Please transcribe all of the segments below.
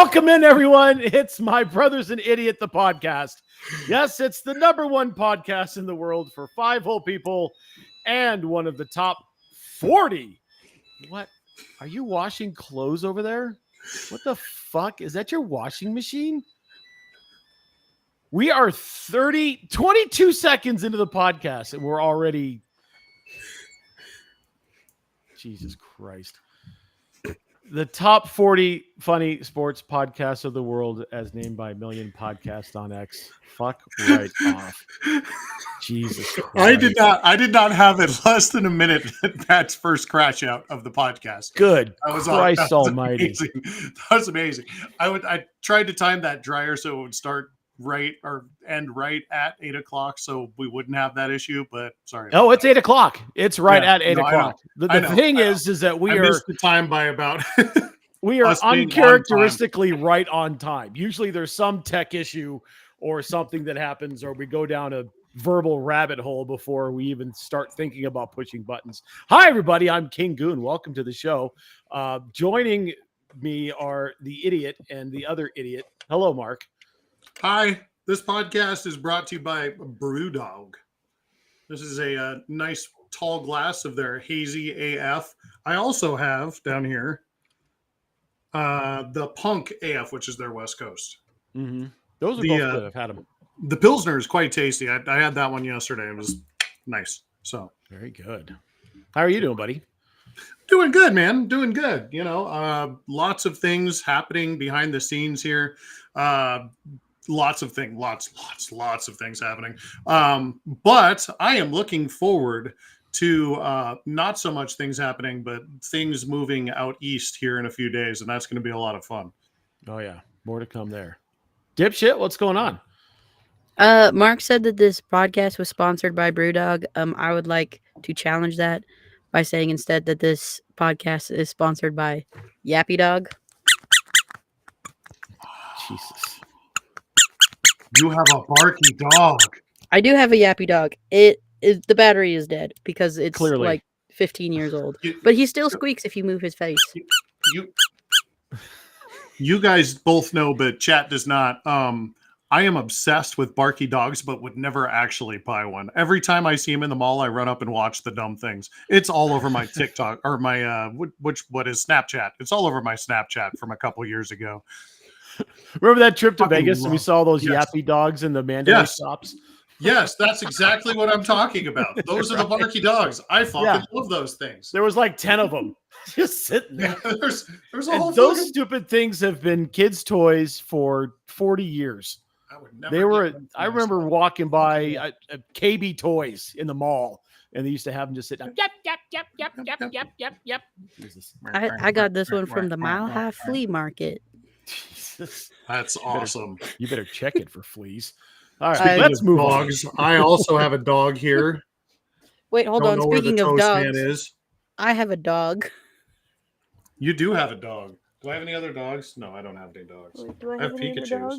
Welcome in, everyone. It's My Brother's an Idiot, the podcast. Yes, it's the number one podcast in the world for 5 whole people and one of the top 40. What? Are you washing clothes over there? What the fuck? Is that your washing machine? We are 22 seconds into the podcast and we're already... Jesus Christ. The top 40 funny sports podcasts of the world as named by Million Podcast on X. Fuck right off. Jesus Christ. I did not have it less than a minute at Pat's first crash out of the podcast. Good Christ almighty. Amazing. That was amazing. I tried to time that dryer so it would start right or end right at 8 o'clock so we wouldn't have that issue, but sorry. Oh, it's 8 o'clock. It's right at 8 o'clock. The thing is that we missed the time by about we are uncharacteristically right on time. Usually there's some tech issue or something that happens, or we go down a verbal rabbit hole before we even start thinking about pushing buttons. Hi, everybody. I'm King Goon. Welcome to the show. Joining me are the idiot and the other idiot. Hello, Mark. Hi. This podcast is brought to you by Brewdog. This is a nice tall glass of their hazy AF. I also have down here the Punk AF, which is their West Coast. Mm-hmm. Those are both good. I've had them. The Pilsner is quite tasty. I had that one yesterday. It was nice. So very good. How are you doing, buddy? Doing good, man. Doing good. You know, lots of things happening behind the scenes here. Lots of things happening. But I am looking forward to not so much things happening, but things moving out east here in a few days, and that's going to be a lot of fun. Oh yeah, more to come there. Dipshit, what's going on? Mark said that this podcast was sponsored by Brewdog. I would like to challenge that by saying instead that this podcast is sponsored by Yappy Dog. Jesus. You have a barky dog. I do have a Yappy Dog. The battery is dead because it's clearly like 15 years old. But he still squeaks if you move his face. You guys both know, but chat does not. I am obsessed with barky dogs, but would never actually buy one. Every time I see him in the mall, I run up and watch the dumb things. It's all over my TikTok or my what is Snapchat. It's all over my Snapchat from a couple years ago. Remember that trip to Vegas and we saw those yappy dogs in the Mandalay shops? Yes, that's exactly what I'm talking about. Those are the barky dogs. I fucking love those things. There was like 10 of them just sitting there. Yeah, there's a whole those stupid things have been kids' toys for 40 years. I remember walking by KB Toys in the mall, and they used to have them just sit down. Yep. Jesus. I got this one from the Mile High Flea Market. Jesus. That's awesome. You better check it for fleas. All right, let's move dogs. I also have a dog here. Wait, hold on. Speaking of dogs, is. I have a dog. You do have a dog. Do I have any other dogs? No, I don't have any dogs. Wait, do I have any Pikachus.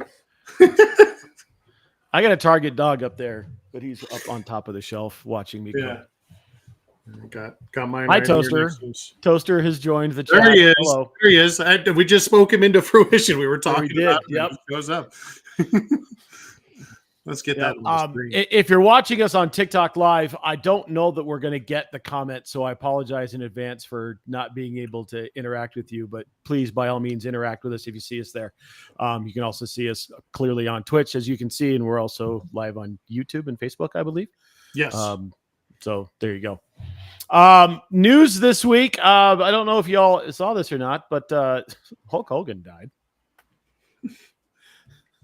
I got a Target dog up there, but he's up on top of the shelf watching me. Yeah. Got mine. Hi, Toaster. Toaster has joined the chat. There he is. Hello. There he is. We just spoke him into fruition. We were talking about him. Yep. He goes up. Let's get that. If you're watching us on TikTok Live, I don't know that we're going to get the comment, so I apologize in advance for not being able to interact with you. But please, by all means, interact with us if you see us there. You can also see us clearly on Twitch, as you can see, and we're also live on YouTube and Facebook, I believe. Yes. So there you go. News this week. I don't know if y'all saw this or not, but Hulk Hogan died.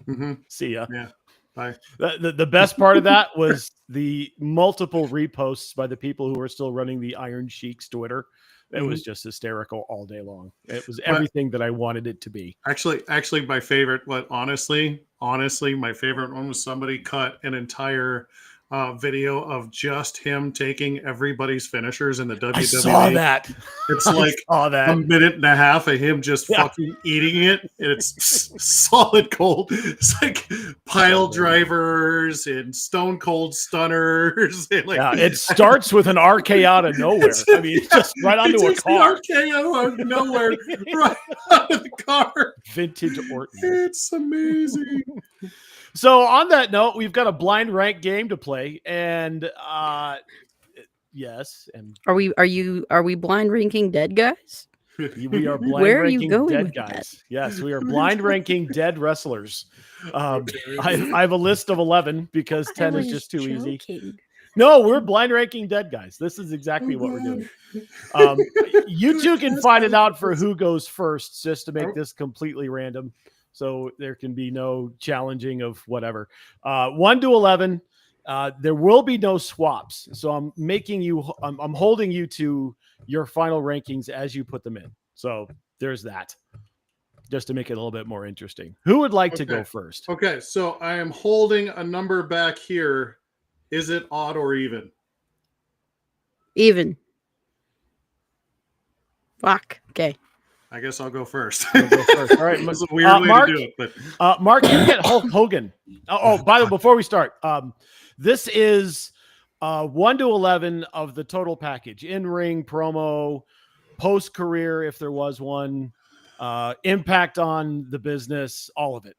Mm-hmm. See ya. Yeah. Bye. The best part of that was the multiple reposts by the people who are still running the Iron Sheik's Twitter. It was just hysterical all day long. It was everything that I wanted it to be. Actually, my favorite, honestly, my favorite one was somebody cut an entire video of just him taking everybody's finishers in the WWE. I saw that. It's like saw that. a minute and a half of him just fucking eating it, and it's solid cold. It's like pile drivers and stone cold stunners. And like, Yeah, it starts with an RK out of nowhere. I mean, just right onto a car. RKO out of nowhere, right out of the car. Vintage Orton. It's amazing. So on that note, we've got a blind rank game to play, and yes, and Are we blind ranking dead guys? we are blind Where are you ranking going dead with that? guys. Yes, we are blind ranking dead wrestlers. I have a list of 11 because 10 is just too easy. No, we're blind ranking dead guys. This is exactly what we're doing. You two can find it out for who goes first, just to make this completely random. So there can be no challenging of whatever. 1 to 11. There will be no swaps. So I'm making you, I'm holding you to your final rankings as you put them in. So there's that. Just to make it a little bit more interesting. Who would like to go first? Okay, so I am holding a number back here. Is it odd or even? Even. Fuck. Okay. I guess I'll go first. You'll go first. All right. It's a weird way Mark, to do it, but Mark, you get Hulk Hogan. By the way, before we start, this is 1 to 11 of the total package: in-ring, promo, post-career, if there was one, impact on the business, all of it.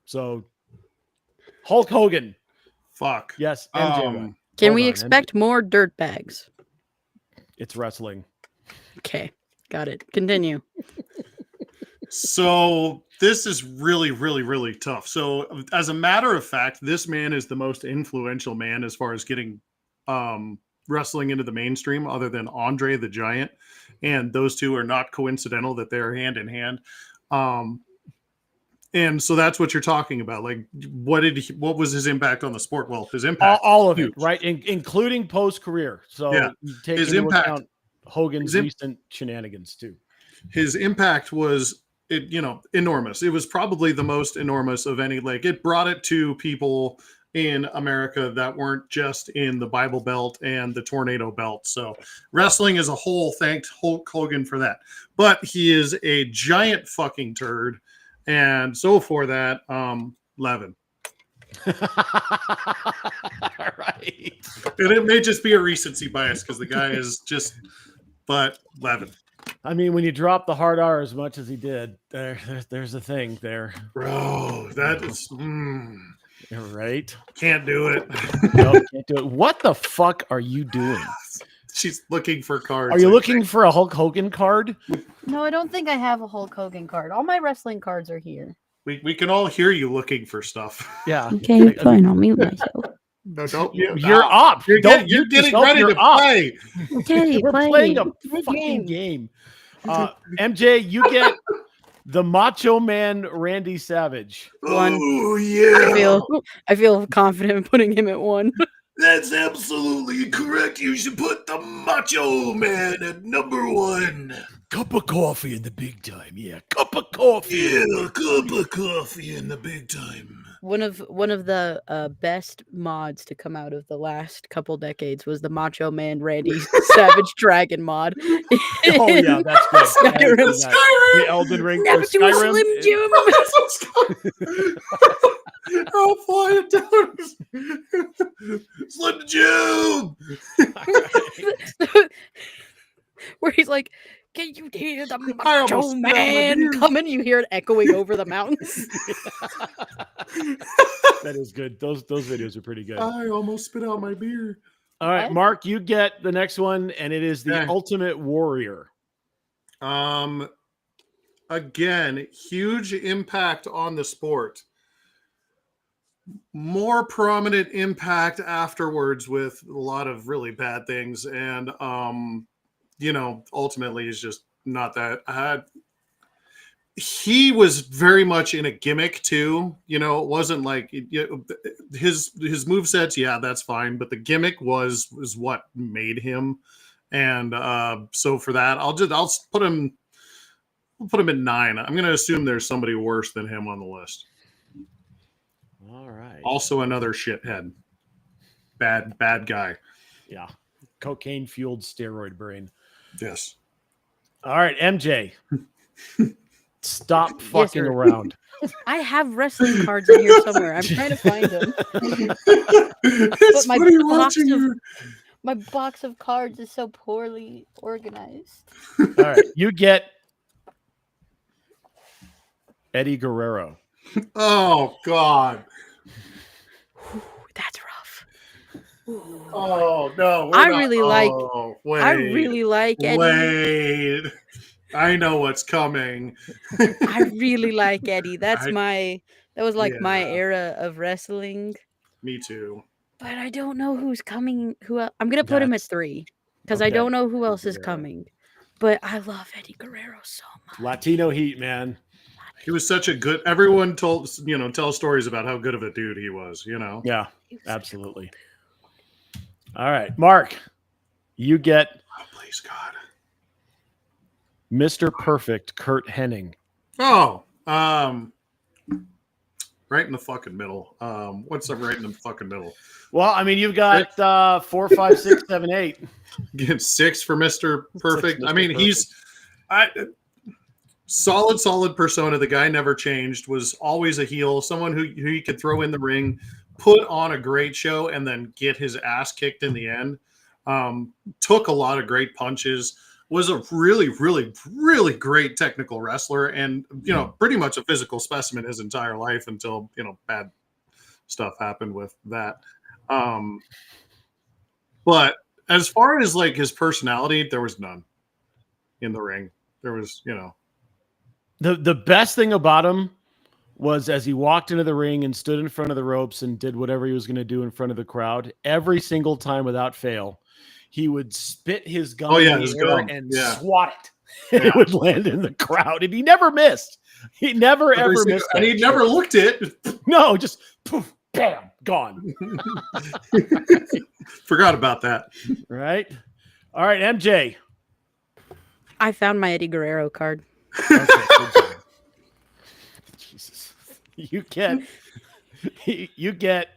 So, Hulk Hogan. fuck. Yes. MJ. Can Hold we on, expect more dirt bags? It's wrestling. Okay. Got it. Continue. So this is really, really, really tough. So as a matter of fact, this man is the most influential man as far as getting wrestling into the mainstream, other than Andre the Giant. And those two are not coincidental that they're hand in hand. And so that's what you're talking about. Like, what was his impact on the sport? Well, his impact, all of huge. it, right? Including post-career. So Yeah. you take His into impact- account Hogan's recent shenanigans too. His impact was, enormous. It was probably the most enormous of any. Like, it brought it to people in America that weren't just in the Bible Belt and the Tornado Belt. So wrestling as a whole thanked Hulk Hogan for that. But he is a giant fucking turd. And so for that, Levin. All right. And it may just be a recency bias because the guy is just, but Levin. I mean, when you drop the hard R as much as he did, there's a thing there. Bro, that is, You're right. can't do it. Nope, can't do it. What the fuck are you doing? She's looking for cards. Are you I looking think. for a Hulk Hogan card? No, I don't think I have a Hulk Hogan card. All my wrestling cards are here. We can all hear you looking for stuff. Yeah. Okay, fine. I'll mute myself. No, don't. You're up. You're, Don't you're mute getting yourself, ready you're to up. play. Okay, We're play. playing a Play fucking game. MJ, you get the Macho Man Randy Savage. One. Oh yeah. I feel confident in putting him at 1. That's absolutely correct. You should put the Macho Man at number 1. Cup of coffee in the big time. Yeah, cup of coffee. Yeah, cup of coffee in the big time. One of the best mods to come out of the last couple decades was the Macho Man Randy Savage Dragon mod. Oh yeah, that's good. Skyrim. The Elden Ring. Never or do a Skyrim. Slim Jim. I'll fly it down. Slim Jim. Where he's like, "Can you hear the I Macho almost spit out my Man beer." coming?" You hear it echoing over the mountains. That is good. Those videos are pretty good. I almost spit out my beer. All right, Mark, you get the next one, and it is the Okay. Ultimate Warrior. Again, huge impact on the sport. More prominent impact afterwards with a lot of really bad things, and ultimately is just not that. He was very much in a gimmick too. It wasn't like his movesets. Yeah, that's fine, but the gimmick was what made him. And so for that, I'll put him. We'll put him at 9. I'm going to assume there's somebody worse than him on the list. All right. Also, another shithead. bad guy. Yeah. Cocaine fueled steroid brain. Yes. All right, MJ. Stop Yes, fucking sir. around. I have wrestling cards in here somewhere. I'm trying to find them. It's my funny box watching of- you. My box of cards is so poorly organized. All right, you get Eddie Guerrero. Oh God. That's rough. Oh no. I really like- Wait, I really like Eddie. Wait. I know what's coming. I really like Eddie. That was like my Yeah. era of wrestling. Me too. But I don't know who's coming. I'm gonna put him at That's- 3 because I okay. don't know who else is Guerrero. coming. But I love Eddie Guerrero so much. Latino heat, man. He was such a good. Everyone tell stories about how good of a dude he was. Yeah, He was such a absolutely. All right, Mark, you get Oh, please God. Mr. Perfect Kurt Hennig. Oh, right in the fucking middle. What's up right in the fucking middle? Well, I mean, you've got 4, 5, 6, 7, 8. Get 6 for Mr. Perfect. Mr. I mean, he's solid persona. The guy never changed. Was always a heel. Someone who you could throw in the ring, put on a great show, and then get his ass kicked in the end. Took a lot of great punches. Was a really, really, really great technical wrestler, and pretty much a physical specimen his entire life until bad stuff happened with that. But as far as like his personality, there was none in the ring. There was, The best thing about him was as he walked into the ring and stood in front of the ropes and did whatever he was going to do in front of the crowd, every single time without fail, he would spit his gum Oh, yeah, in his the air gum. and Yeah. swat it. And Yeah. it would land in the crowd. And he never missed. He never, ever missed. and that he shit. never looked it. No, just poof, bam, gone. Forgot about that. Right? All right, MJ. I found my Eddie Guerrero card. Okay, good job. Jesus. You get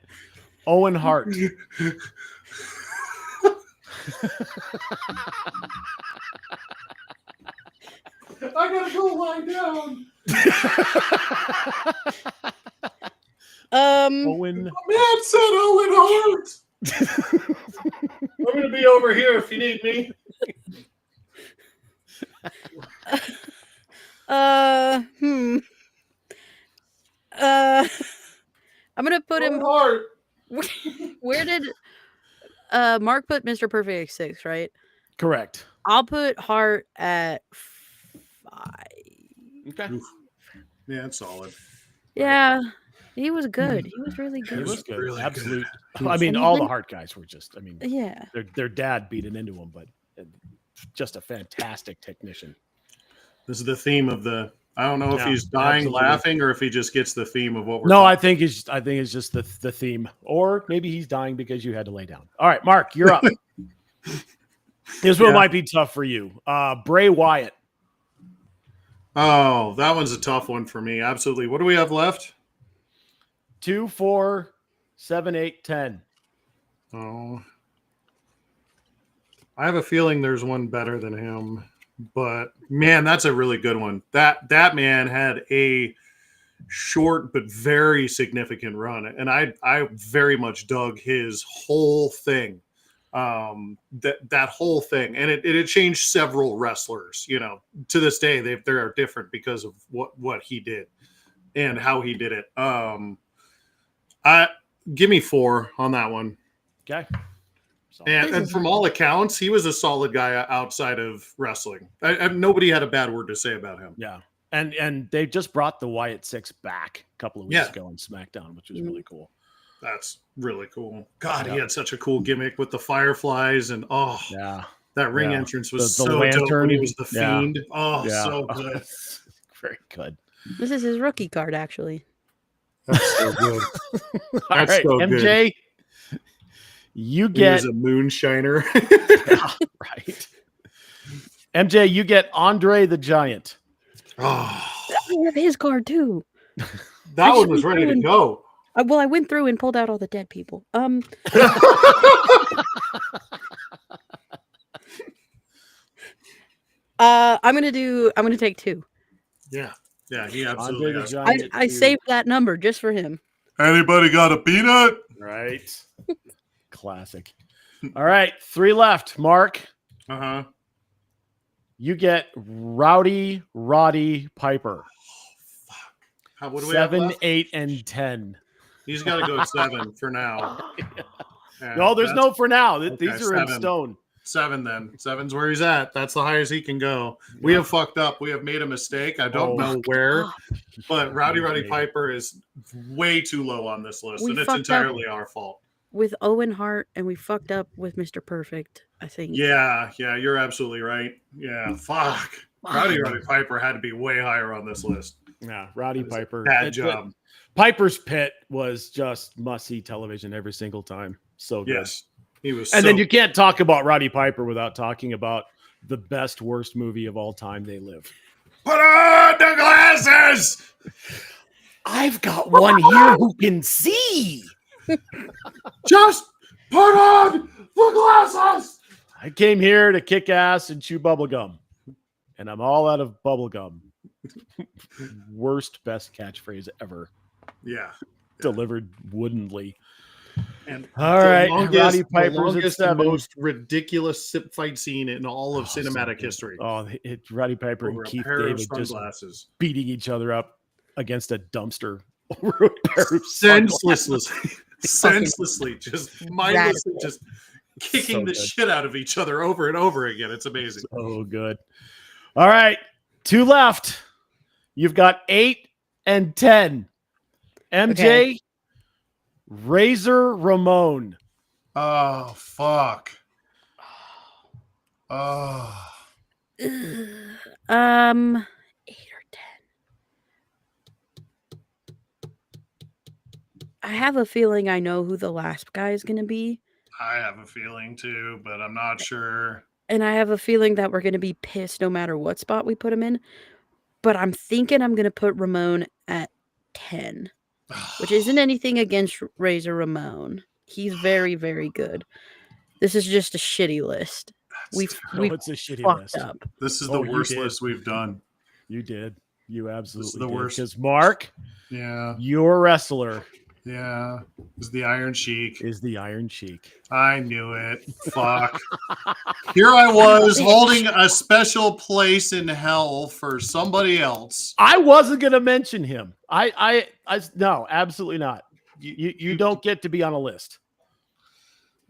Owen Hart. I gotta go lie down. Owen. Man said Owen Hart. I'm gonna be over here if you need me. I'm gonna put Owen him. Hart. Where did Mark put Mr. Perfect at 6, right? Correct. I'll put Hart at 5. Okay. Yeah, it's solid. Yeah, he was good. He was really He good. was good. really good. Absolute. He was- I mean, And all the even- Hart guys were just, I mean, Yeah. their dad beat it into him, but just a fantastic technician. This is the theme of the. I don't know if Yeah, he's dying absolutely. laughing or if he just gets the theme of what we're. No, I talking. think it's just the theme, or maybe he's dying because you had to lay down. All right, Mark, you're up. This one Yeah. might be tough for you. Bray Wyatt. Oh, that one's a tough one for me. Absolutely. What do we have left? 2, 4, 7, 8, 10. Oh, I have a feeling there's one better than him, but man, that's a really good one. That man had a short but very significant run, and I very much dug his whole thing. That whole thing, and it changed several wrestlers. To this day, they are different because of what he did and how he did it. I give me 4 on that one. Okay. And from all accounts, he was a solid guy outside of wrestling. Nobody had a bad word to say about him. Yeah. And they just brought the Wyatt 6 back a couple of weeks Yeah. ago on SmackDown, which was really cool. That's really cool. God, he Yeah. had such a cool gimmick with the fireflies, and Yeah. that ring Yeah. entrance was The so dope when lantern. he was the Yeah. Fiend. Oh, Yeah. so good. Very good. This is his rookie card, actually. That's so good. All That's right, so good. MJ, you He get was a moonshiner. yeah, right. MJ, you get Andre the Giant. Oh, I have his card too. that I one should was be ready to doing- go. Well, I went through and pulled out all the dead people. I'm gonna take 2. Yeah, he Andre absolutely the has. Giant. I 2. saved that number just for him. Anybody got a peanut? Right. Classic. All right, 3 left. Mark, Uh-huh. you get Rowdy Roddy Piper. What do we have 7, left? 8, and 10. He's got to go 7 for now. Yeah, No, there's that's- no for now. Okay, These are in 7. stone. 7 then. 7's where he's at. That's the highest he can go. We have fucked up. We have made a mistake. I don't know where, but Rowdy Piper is way too low on this list, We and it's fucked up. entirely our fault. With Owen Hart, and we fucked up with Mr. Perfect, I think. Yeah, you're absolutely right. Yeah, fuck. Rowdy Piper had to be way higher on this list. Yeah, Rowdy That was a Piper. Bad job. Piper's Pit was just must-see television every single time. So good. Yes, he was. And so then you can't talk about Roddy Piper without talking about the best, worst movie of all time, They Live. put on the glasses. I've got one here who can see. Just put on the glasses. I came here to kick ass and chew bubble gum, and I'm all out of bubble gum. Worst, best catchphrase ever. Yeah. Delivered woodenly. And All right, Roddy Piper's at the 7. most ridiculous sip fight scene in all of cinematic history. Oh, Roddy Piper Over and a Keith pair of David just sunglasses. beating each other up against a dumpster over a pair of senselessly, just mindlessly, just kicking the shit out of each other over and over again. It's amazing. So good. All right, 2 left. You've got 8 and 10. MJ, Okay. Razor Ramon. Oh fuck. Oh. 8 or 10. I have a feeling I know who the last guy is going to be. I have a feeling too, but I'm not sure. And I have a feeling that we're going to be pissed no matter what spot we put him in. But I'm thinking I'm going to put Ramon at 10, which isn't anything against Razor Ramon. He's very, very good. This is just a shitty list. We've It's a shitty fucked list. up. This is Oh, the you worst did. list we've done. You did. You absolutely the did. worst. Because Mark, Yeah, your wrestler yeah. It's the Iron Sheik. is the Iron Sheik. I knew it. Fuck. Here I was holding a special place in hell for somebody else. I wasn't going to mention him. I no, absolutely not. You don't get to be on a list.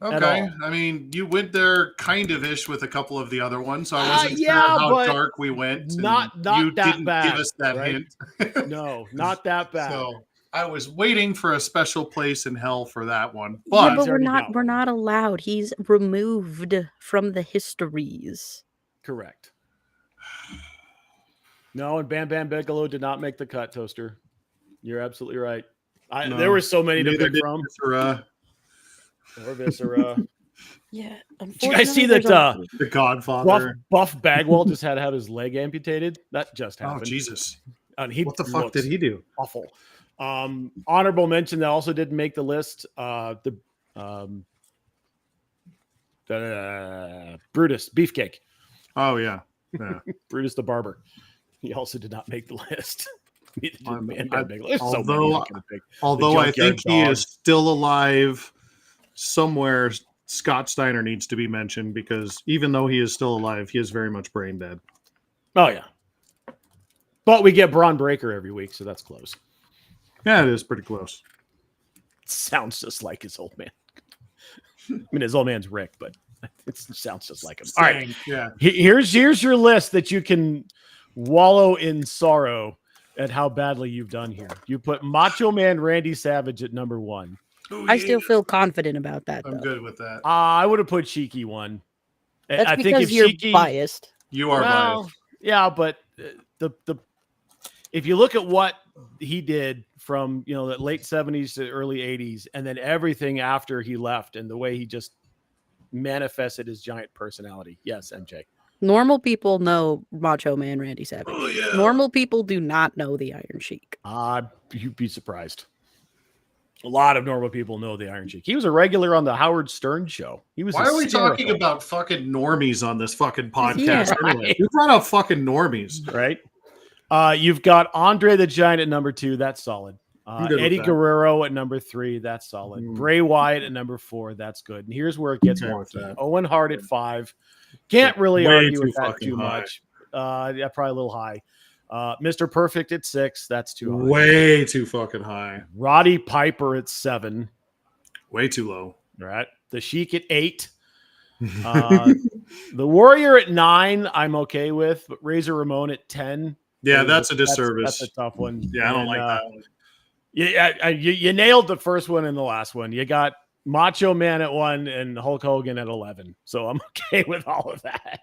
At Okay. all. I mean, you went there kind of ish with a couple of the other ones, so I wasn't yeah, sure how but dark we went. and not you that didn't bad, give us that right? hint. No, not that bad. So I was waiting for a special place in hell for that one. Yeah, But but we're already not got we're one. not allowed. He's removed from the histories. Correct. No, and Bam Bam Bigelow did not make the cut, Toaster. You're absolutely right. No, there were so many to neither pick did from. Viscera, Or Viscera. Yeah. Did you guys see that the Godfather. Buff Bagwell just had to have his leg amputated? That just Oh happened. Jesus! And he What the fuck looks did he do? awful. Honorable mention that also didn't make the list. The Brutus Beefcake. Oh yeah, yeah. Brutus the Barber. He also did not make the list. Neither did I'm- Bam I- Bam Bigelow. There's so many although- I could've picked. Although I Junkyard think he Dog. is still alive somewhere, Scott Steiner needs to be mentioned because even though he is still alive, he is very much brain dead. Oh yeah. But we get Braun Breaker every week, so that's close. Yeah, it is pretty close. Sounds just like his old man. I mean, his old man's Rick, but it sounds just like him. All right. Same, yeah. Here's your list that you can wallow in sorrow at how badly you've done here. You put Macho Man Randy Savage at number 1. Oh, I yeah. still feel confident about that. I'm Though. good with that. I would have put Sheiky 1. That's I because think if you're Sheiky, biased. You are well, biased. yeah, but the if you look at what he did from the late 70s to early 80s, and then everything after he left, and the way he just manifested his giant personality. Yes, MJ. Normal people know Macho Man Randy Savage. Oh yeah. Normal people do not know the Iron Sheik. You'd be surprised. A lot of normal people know the Iron Sheik. He was a regular on the Howard Stern show. He was. Why are we hysterical, talking about fucking normies on this fucking podcast? Yeah. Anyway, we brought up fucking normies. right? You've got Andre the Giant at number 2. That's solid. I'm good with Eddie that. Guerrero at number 3. That's solid. Mm. Bray Wyatt at number 4. That's good. And here's where it gets Okay more. with that. Owen Hart at 5. Can't really Way argue too with that fucking too high. much. Yeah, probably a little high. Mr. Perfect at 6. That's too high. Way too fucking high. Roddy Piper at 7. Way too low. Right. The Sheik at 8. The Warrior at 9. I'm okay with, but Razor Ramon at 10. Yeah, that's a disservice. That's a tough one. Yeah, I don't And, like that one. You nailed the first one and the last one. You got Macho Man at 1 and Hulk Hogan at 11. So I'm okay with all of that.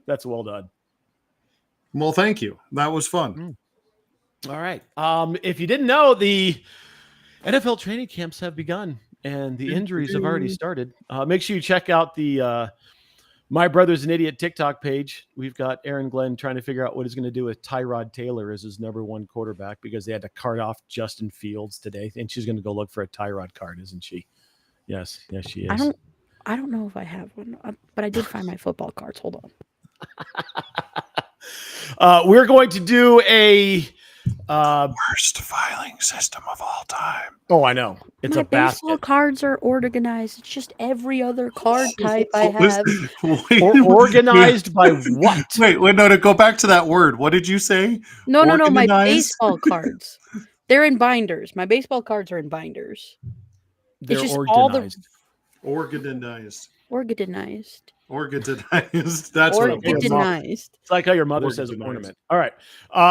That's well done. Well, thank you. That was fun. All right. If you didn't know, the NFL training camps have begun and the injuries have already started. Make sure you check out the My Brother's an Idiot TikTok page. We've got Aaron Glenn trying to figure out what he's going to do with Tyrod Taylor as his number 1 quarterback because they had to cart off Justin Fields today. And she's going to go look for a Tyrod card, isn't she? Yes, she is. I don't know if I have one, but I did find my football cards. Hold on. We're going to do a Worst filing system of all time. oh, I know. It's My a baseball basket. cards are organized. It's just every other card type I have. Or organized by what? Wait, no, to go back to that word. What did you say? No, my Organized? baseball cards. They're in binders. My baseball cards are in binders. They're just all the- organized. Organized. Organized. Organized. That's what it was. Organized. It's like how your mother says Organized. ornament. All right.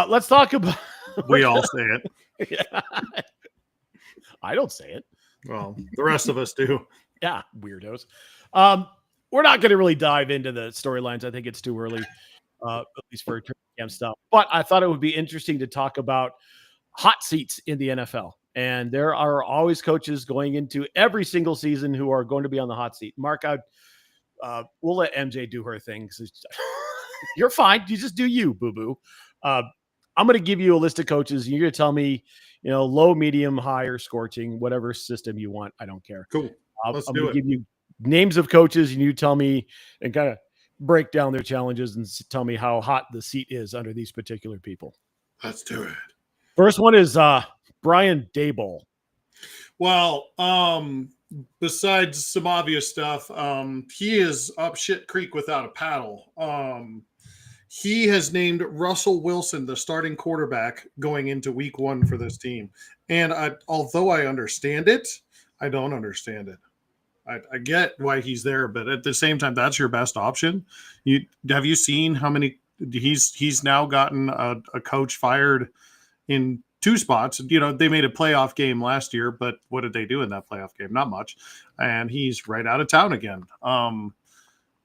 Let's talk about We all say it. Yeah. I don't say it. Well, the rest of us do. Yeah, weirdos. We're not going to really dive into the storylines. I think it's too early, at least for training camp stuff. But I thought it would be interesting to talk about hot seats in the NFL. And there are always coaches going into every single season who are going to be on the hot seat. Mark, we'll let MJ do her thing. You're fine. You just do you, boo-boo. I'm going to give you a list of coaches. You're going to tell me, low, medium, high, or scorching, whatever system you want. I don't care. Cool. Let's I'm do going to it. give you names of coaches, and you tell me and kind of break down their challenges and tell me how hot the seat is under these particular people. Let's do it. First one is Brian Daboll. Well, besides some obvious stuff, he is up shit creek without a paddle. He has named Russell Wilson the starting quarterback going into week 1 for this team. And although I understand it, I don't understand it. I get why he's there, but at the same time, that's your best option. Have you seen how many he's now gotten a coach fired in 2 spots? They made a playoff game last year, but what did they do in that playoff game? Not much. And he's right out of town again.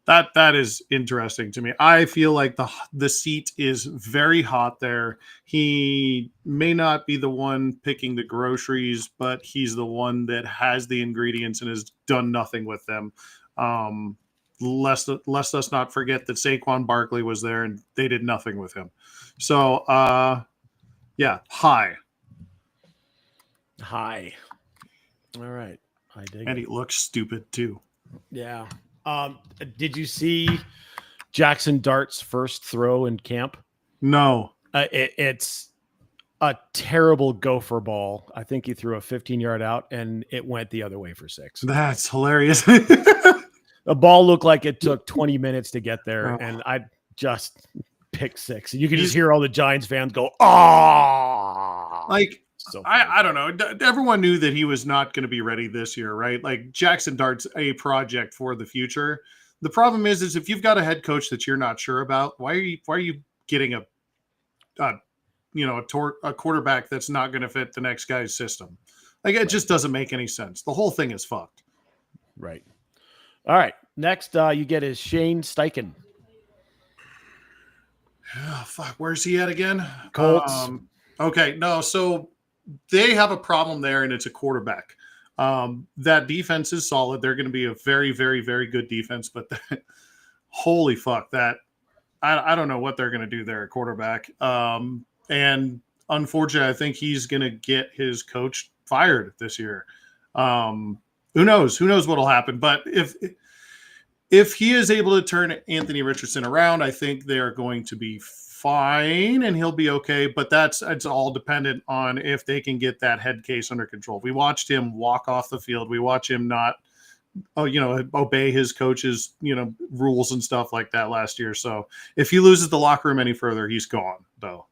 That is interesting to me. I feel like the seat is very hot there. He may not be the one picking the groceries, but he's the one that has the ingredients and has done nothing with them. Lest us not forget that Saquon Barkley was there and they did nothing with him. So, yeah, high. High. All right. I dig And it. he looks stupid too. Yeah. Did you see Jackson Dart's first throw in camp? No. It's a terrible gopher ball. I think he threw a 15-yard out, and it went the other way for 6. That's hilarious. The ball looked like it took 20 minutes to get there, Oh. and I just picked 6. And you could just hear all the Giants fans go, "Ah!" Like, So funny. I don't know. Everyone knew that he was not going to be ready this year, right? Like Jackson Dart's a project for the future. The problem is if you've got a head coach that you're not sure about, why are you getting a quarterback that's not going to fit the next guy's system? Like it just doesn't make any sense. The whole thing is fucked. Right. All right. Next, you get is Shane Steichen. Oh, fuck. Where's he at again? Colts. Okay. No. So they have a problem there, and it's a quarterback. That defense is solid. They're going to be a very, very, very good defense, but holy fuck, that I don't know what they're going to do there at quarterback. And unfortunately, I think he's going to get his coach fired this year. Who knows? Who knows what'll happen? But if he is able to turn Anthony Richardson around, I think they are going to be fine and he'll be okay. But it's all dependent on if they can get that head case under control. We watched him walk off the field. We watch him not, obey his coach's, rules and stuff like that last year. So if he loses the locker room any further, he's gone, though.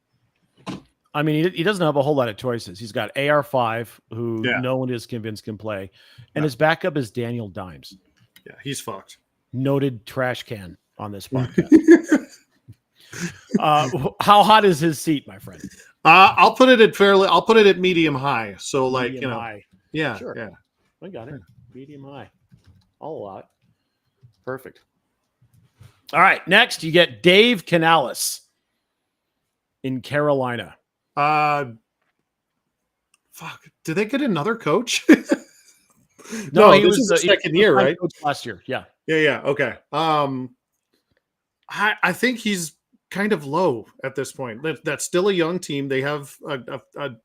I mean, he doesn't have a whole lot of choices. He's got AR5, who no one is convinced can play, and his backup is Daniel Dimes. Yeah, he's fucked. Noted trash can on this podcast. How hot is his seat, my friend? I'll put it at medium high. So Medium high. Yeah, Sure. yeah. I got it. Medium high. I'll allow it. Perfect. All right. Next, you get Dave Canales in Carolina. Fuck. Did they get another coach? No, he this was is the second year, right? Coach last year. Yeah. Yeah. Okay. I think he's kind of low at this point. That's still a young team. They have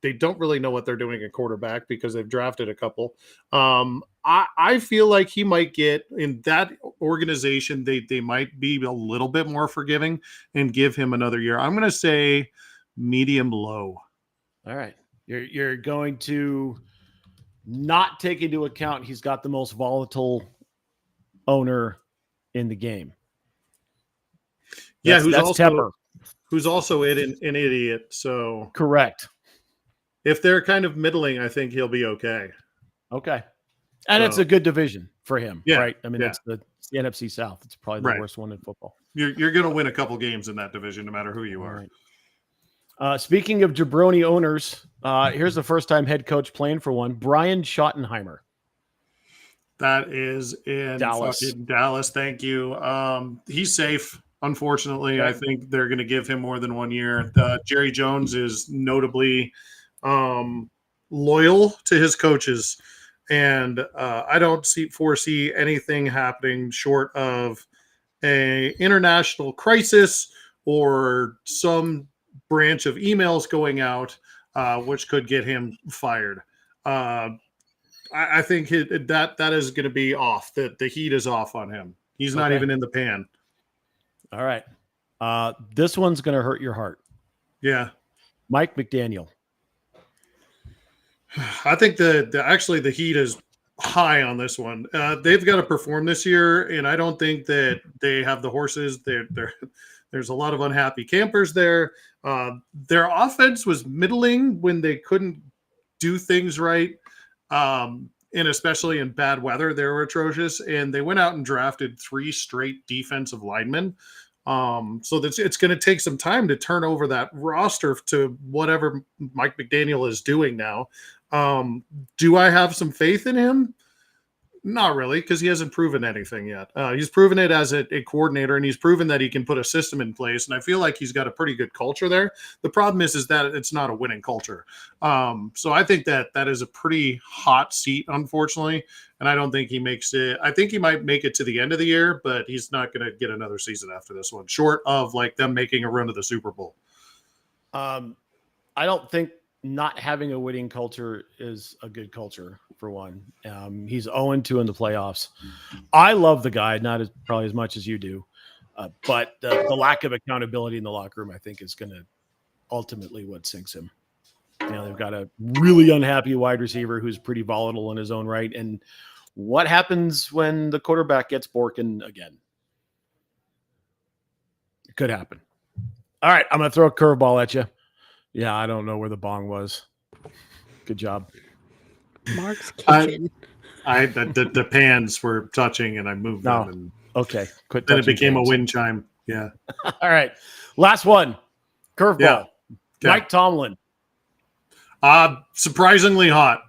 they don't really know what they're doing at quarterback because they've drafted a couple. I feel like he might get in that organization. They might be a little bit more forgiving and give him another year. I'm going to say medium low. All right. You're going to not take into account he's got the most volatile owner in the game. Yeah, that's Tepper. Who's also an idiot. So correct. If they're kind of middling, I think he'll be okay. Okay. And it's a good division for him, right? I mean, it's the NFC South. It's probably the worst one in football. You're going to win a couple games in that division, no matter who you are. Right. Speaking of jabroni owners, here's the first time head coach playing for one, Brian Schottenheimer. That is in Dallas. Thank you. He's safe. Unfortunately, I think they're going to give him more than 1 year. Jerry Jones is notably loyal to his coaches, and I don't foresee anything happening short of a international crisis or some branch of emails going out, which could get him fired. I think that is going to be off. That the heat is off on him. He's not even in the pan. All right. This one's going to hurt your heart. Yeah. Mike McDaniel. I think the heat is high on this one. They've got to perform this year, and I don't think that they have the horses. There's a lot of unhappy campers there. Their offense was middling when they couldn't do things right. And especially in bad weather, they were atrocious. And they went out and drafted 3 straight defensive linemen. So it's going to take some time to turn over that roster to whatever Mike McDaniel is doing now. Do I have some faith in him? Not really, because he hasn't proven anything yet. He's proven it as a coordinator, and he's proven that he can put a system in place. And I feel like he's got a pretty good culture there. The problem is that it's not a winning culture. So I think that is a pretty hot seat, unfortunately. And I don't think he makes it. I think he might make it to the end of the year, but he's not going to get another season after this one, short of like them making a run to the Super Bowl. I don't think not having a winning culture is a good culture, for one. He's 0-2 in the playoffs. I love the guy, probably as much as you do, but the lack of accountability in the locker room, I think, is going to ultimately what sinks him. They've got a really unhappy wide receiver who's pretty volatile in his own right. And what happens when the quarterback gets Borkin again? It could happen. All right, I'm going to throw a curveball at you. Yeah, I don't know where the bong was. Good job. Mark's kitchen. The pans were touching, and I moved them. And okay, quit. Then it became pans. A wind chime. Yeah. All right, last one. Curveball. Yeah. Okay. Mike Tomlin. Surprisingly hot.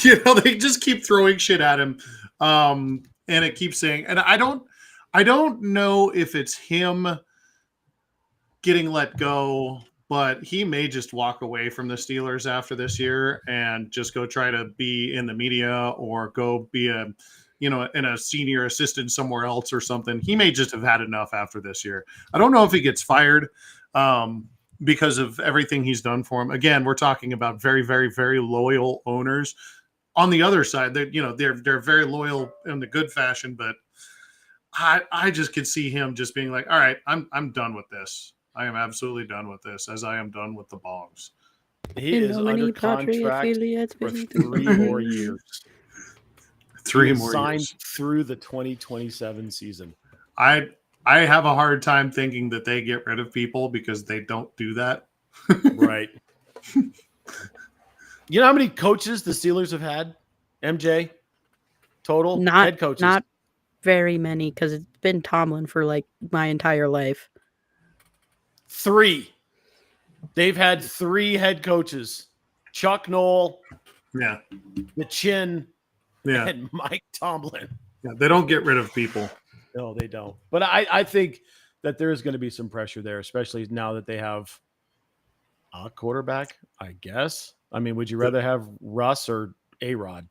They just keep throwing shit at him, and it keeps saying. And I don't know if it's him getting let go, but he may just walk away from the Steelers after this year and just go try to be in the media or go be in a senior assistant somewhere else or something. He may just have had enough after this year. I don't know if he gets fired. because of everything he's done for him. Again, we're talking about very, very, very loyal owners. On the other side, they're very loyal in the good fashion, but I just could see him just being like, all right, I'm done with this. I am absolutely done with this, as I am done with the Bongs. He is under contract for 3 more years. 3 He more signed years. through the 2027 season. I have a hard time thinking that they get rid of people because they don't do that. Right. You know how many coaches the Steelers have had? MJ? Total? Head coaches. Not very many, because it's been Tomlin for like my entire life. 3. They've had 3 head coaches. Chuck Noll, Yeah. the Chin, Yeah. and Mike Tomlin. Yeah. They don't get rid of people. No, they don't. But I think that there is going to be some pressure there, especially now that they have a quarterback, I guess. I mean, would you rather have Russ or A-Rod?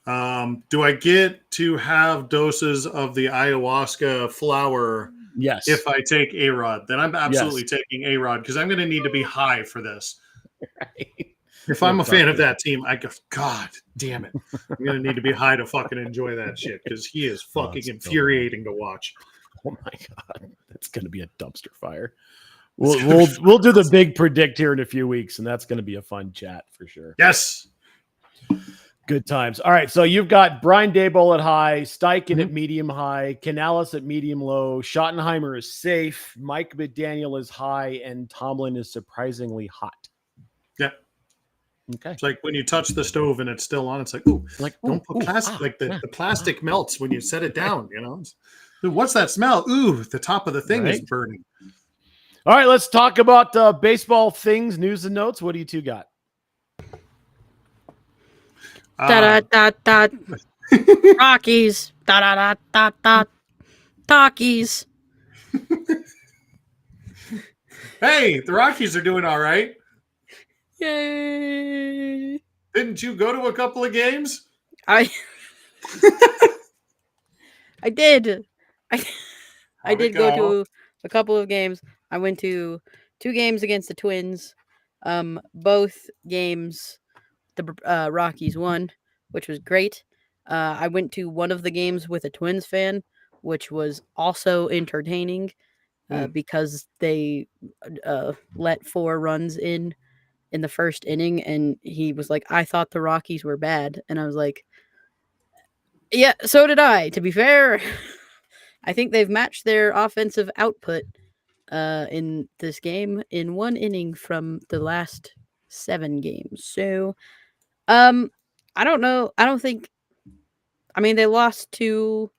Do I get to have doses of the ayahuasca flower Yes. if I take A-Rod? Then I'm absolutely taking A-Rod because I'm going to need to be high for this. Right. If I'm a fan of that team, I go, God damn it. I'm going to need to be high to fucking enjoy that shit because he is fucking it's so infuriating to watch. Oh my God. That's going to be a dumpster fire. We'll do the big predict here in a few weeks, and that's going to be a fun chat for sure. Yes. Good times. All right, so you've got Brian Daboll at high, Steichen at medium high, Canales at medium low, Schottenheimer is safe, Mike McDaniel is high, and Tomlin is surprisingly hot. Yeah. Okay. It's like when you touch the stove and it's still on, it's like, ooh, don't put plastic. The plastic melts when you set it down, you know? Ooh, what's that smell? Ooh, the top of the thing is burning. All right, let's talk about baseball things, news and notes. What do you two got? Rockies. Talkies. Hey, the Rockies are doing all right. Yay. Didn't you go to a couple of games? I did. I did go to a couple of games. I went to 2 games against the Twins. Both games the Rockies won, which was great. I went to one of the games with a Twins fan, which was also entertaining because they let 4 runs in the first inning, and he was like, I thought the Rockies were bad. And I was like, yeah, so did I. To be fair, I think they've matched their offensive output in this game in 1 inning from the last 7 games. So, I don't know. I mean, they lost 2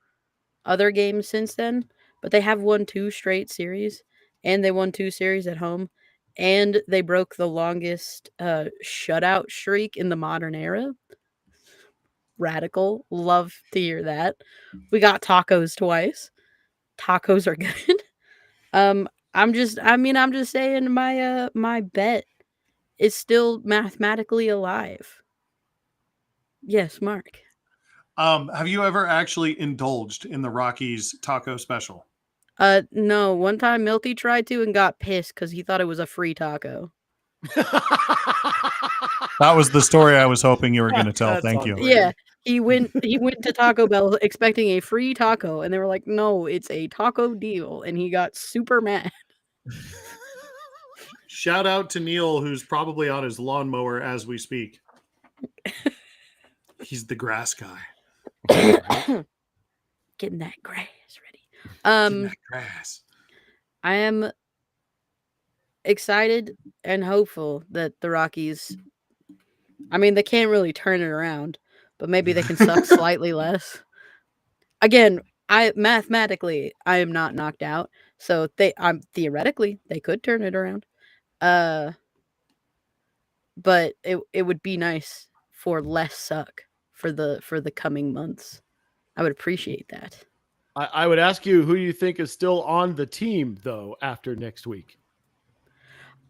other games since then, but they have won 2 straight series, and they won 2 series at home, and they broke the longest shutout streak in the modern era. Radical. Love to hear that. We got tacos twice. Tacos are good. I'm just saying my bet is still mathematically alive. Yes, Mark. Have you ever actually indulged in the Rockies taco special? No. One time Milty tried to and got pissed because he thought it was a free taco. That was the story I was hoping you were going to tell. That's Thank you. unreal. Yeah, he went to Taco Bell expecting a free taco, and they were like, "No, it's a taco deal," and he got super mad. Shout out to Neil, who's probably on his lawnmower as we speak. He's the grass guy. Getting that grass ready. Getting that grass. I am excited and hopeful that the Rockies, I mean, they can't really turn it around, but maybe they can suck slightly less. Again, mathematically, I am not knocked out, so theoretically they could turn it around. But it would be nice for less suck for the coming months. I would appreciate that. I would ask you who you think is still on the team, though, after next week.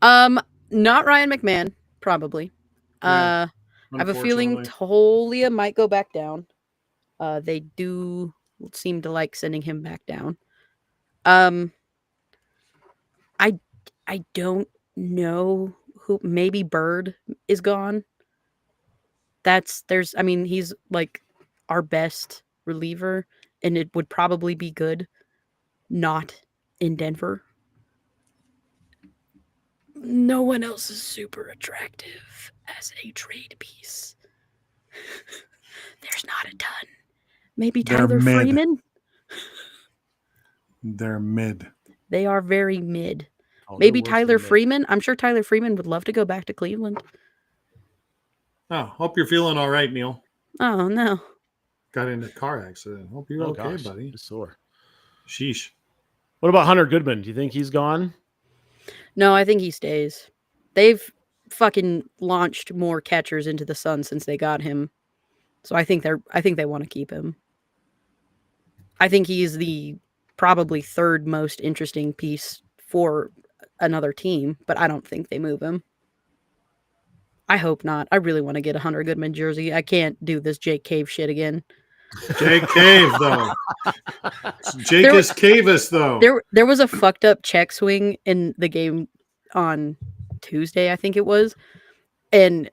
Not Ryan McMahon, probably. Yeah, I have a feeling Tolia might go back down. They do seem to like sending him back down. I don't know who. Maybe Bird is gone. I mean, he's like our best reliever, and it would probably be good not in Denver. No one else is super attractive as a trade piece. There's not a ton. Maybe They're Tyler mid. Freeman. They're mid. They are very mid. Oh, they're Maybe worse than Tyler mid. Freeman. I'm sure Tyler Freeman would love to go back to Cleveland. Oh, hope you're feeling all right, Neil. Oh no. Got in a car accident. Hope you're Oh, okay, gosh, buddy. it's sore. Sheesh. What about Hunter Goodman? Do you think he's gone? No, I think he stays. They've fucking launched more catchers into the sun since they got him. So I think they want to keep him. I think he's the probably third most interesting piece for another team, but I don't think they move him. I hope not. I really want to get a Hunter Goodman jersey. I can't do this Jake Cave shit again. Jake Cave, though. Jacus Cavis, though. There was a fucked up check swing in the game on Tuesday, I think it was. And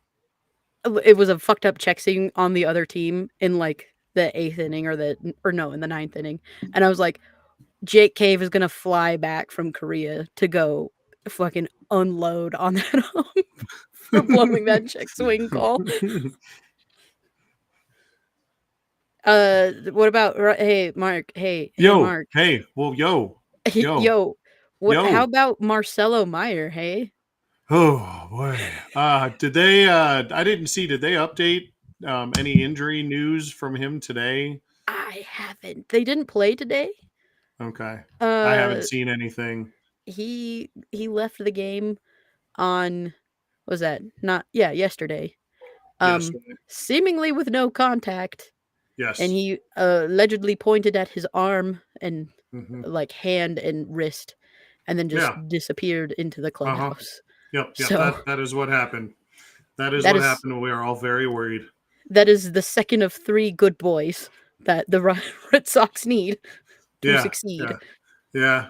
it was a fucked up check swing on the other team in like the 8th inning in the 9th inning. And I was like, Jake Cave is gonna fly back from Korea to go fucking unload on that home for blowing that check swing call. What about hey Mark? Hey Yo, Mark. hey, well, yo. Yo. What? Yo. How about Marcelo Meyer? Hey. Oh boy. Did they? I didn't see. Did they update any injury news from him today? I haven't. They didn't play today. Okay. I haven't seen anything. He left the game on yesterday. Yesterday. Seemingly with no contact. Yes. And he allegedly pointed at his arm and Mhm. like hand and wrist, and then just disappeared into the clubhouse. Yep. So- That is what happened. That is what happened. We are all very worried. That is the second of 3 good boys that the Red Sox need to succeed. Yeah.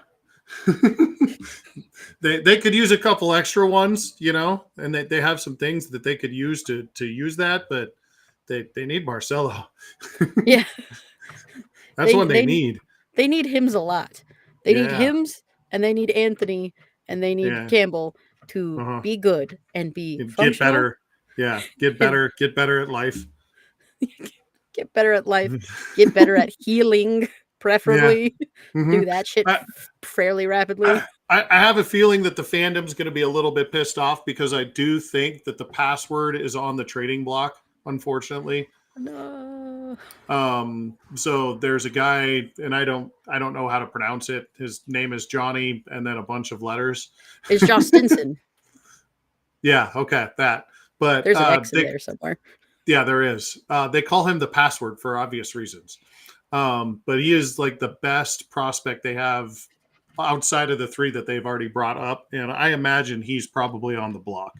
they could use a couple extra ones, and they have some things that they could use to use that, but they need Marcelo. Yeah. That's what they need. They need Hims a lot. They need Yeah. Hims, and they need Anthony, and they need Yeah. Campbell to be good and be Get functional. better. Yeah. Get better. Get better at life. Get better at life. Get better at healing, preferably. Mhm. Do that shit I- fairly rapidly. I have a feeling that the fandom's going to be a little bit pissed off because I do think that the password is on the trading block, unfortunately. No. So there's a guy, and I don't know how to pronounce it. His name is Johnny, and then a bunch of letters. It's Josh Stinson. Yeah, okay, that. But There's an X in there somewhere. Yeah, there is. They call him the password for obvious reasons. But he is like the best prospect they have outside of the 3 that they've already brought up, and I imagine he's probably on the block.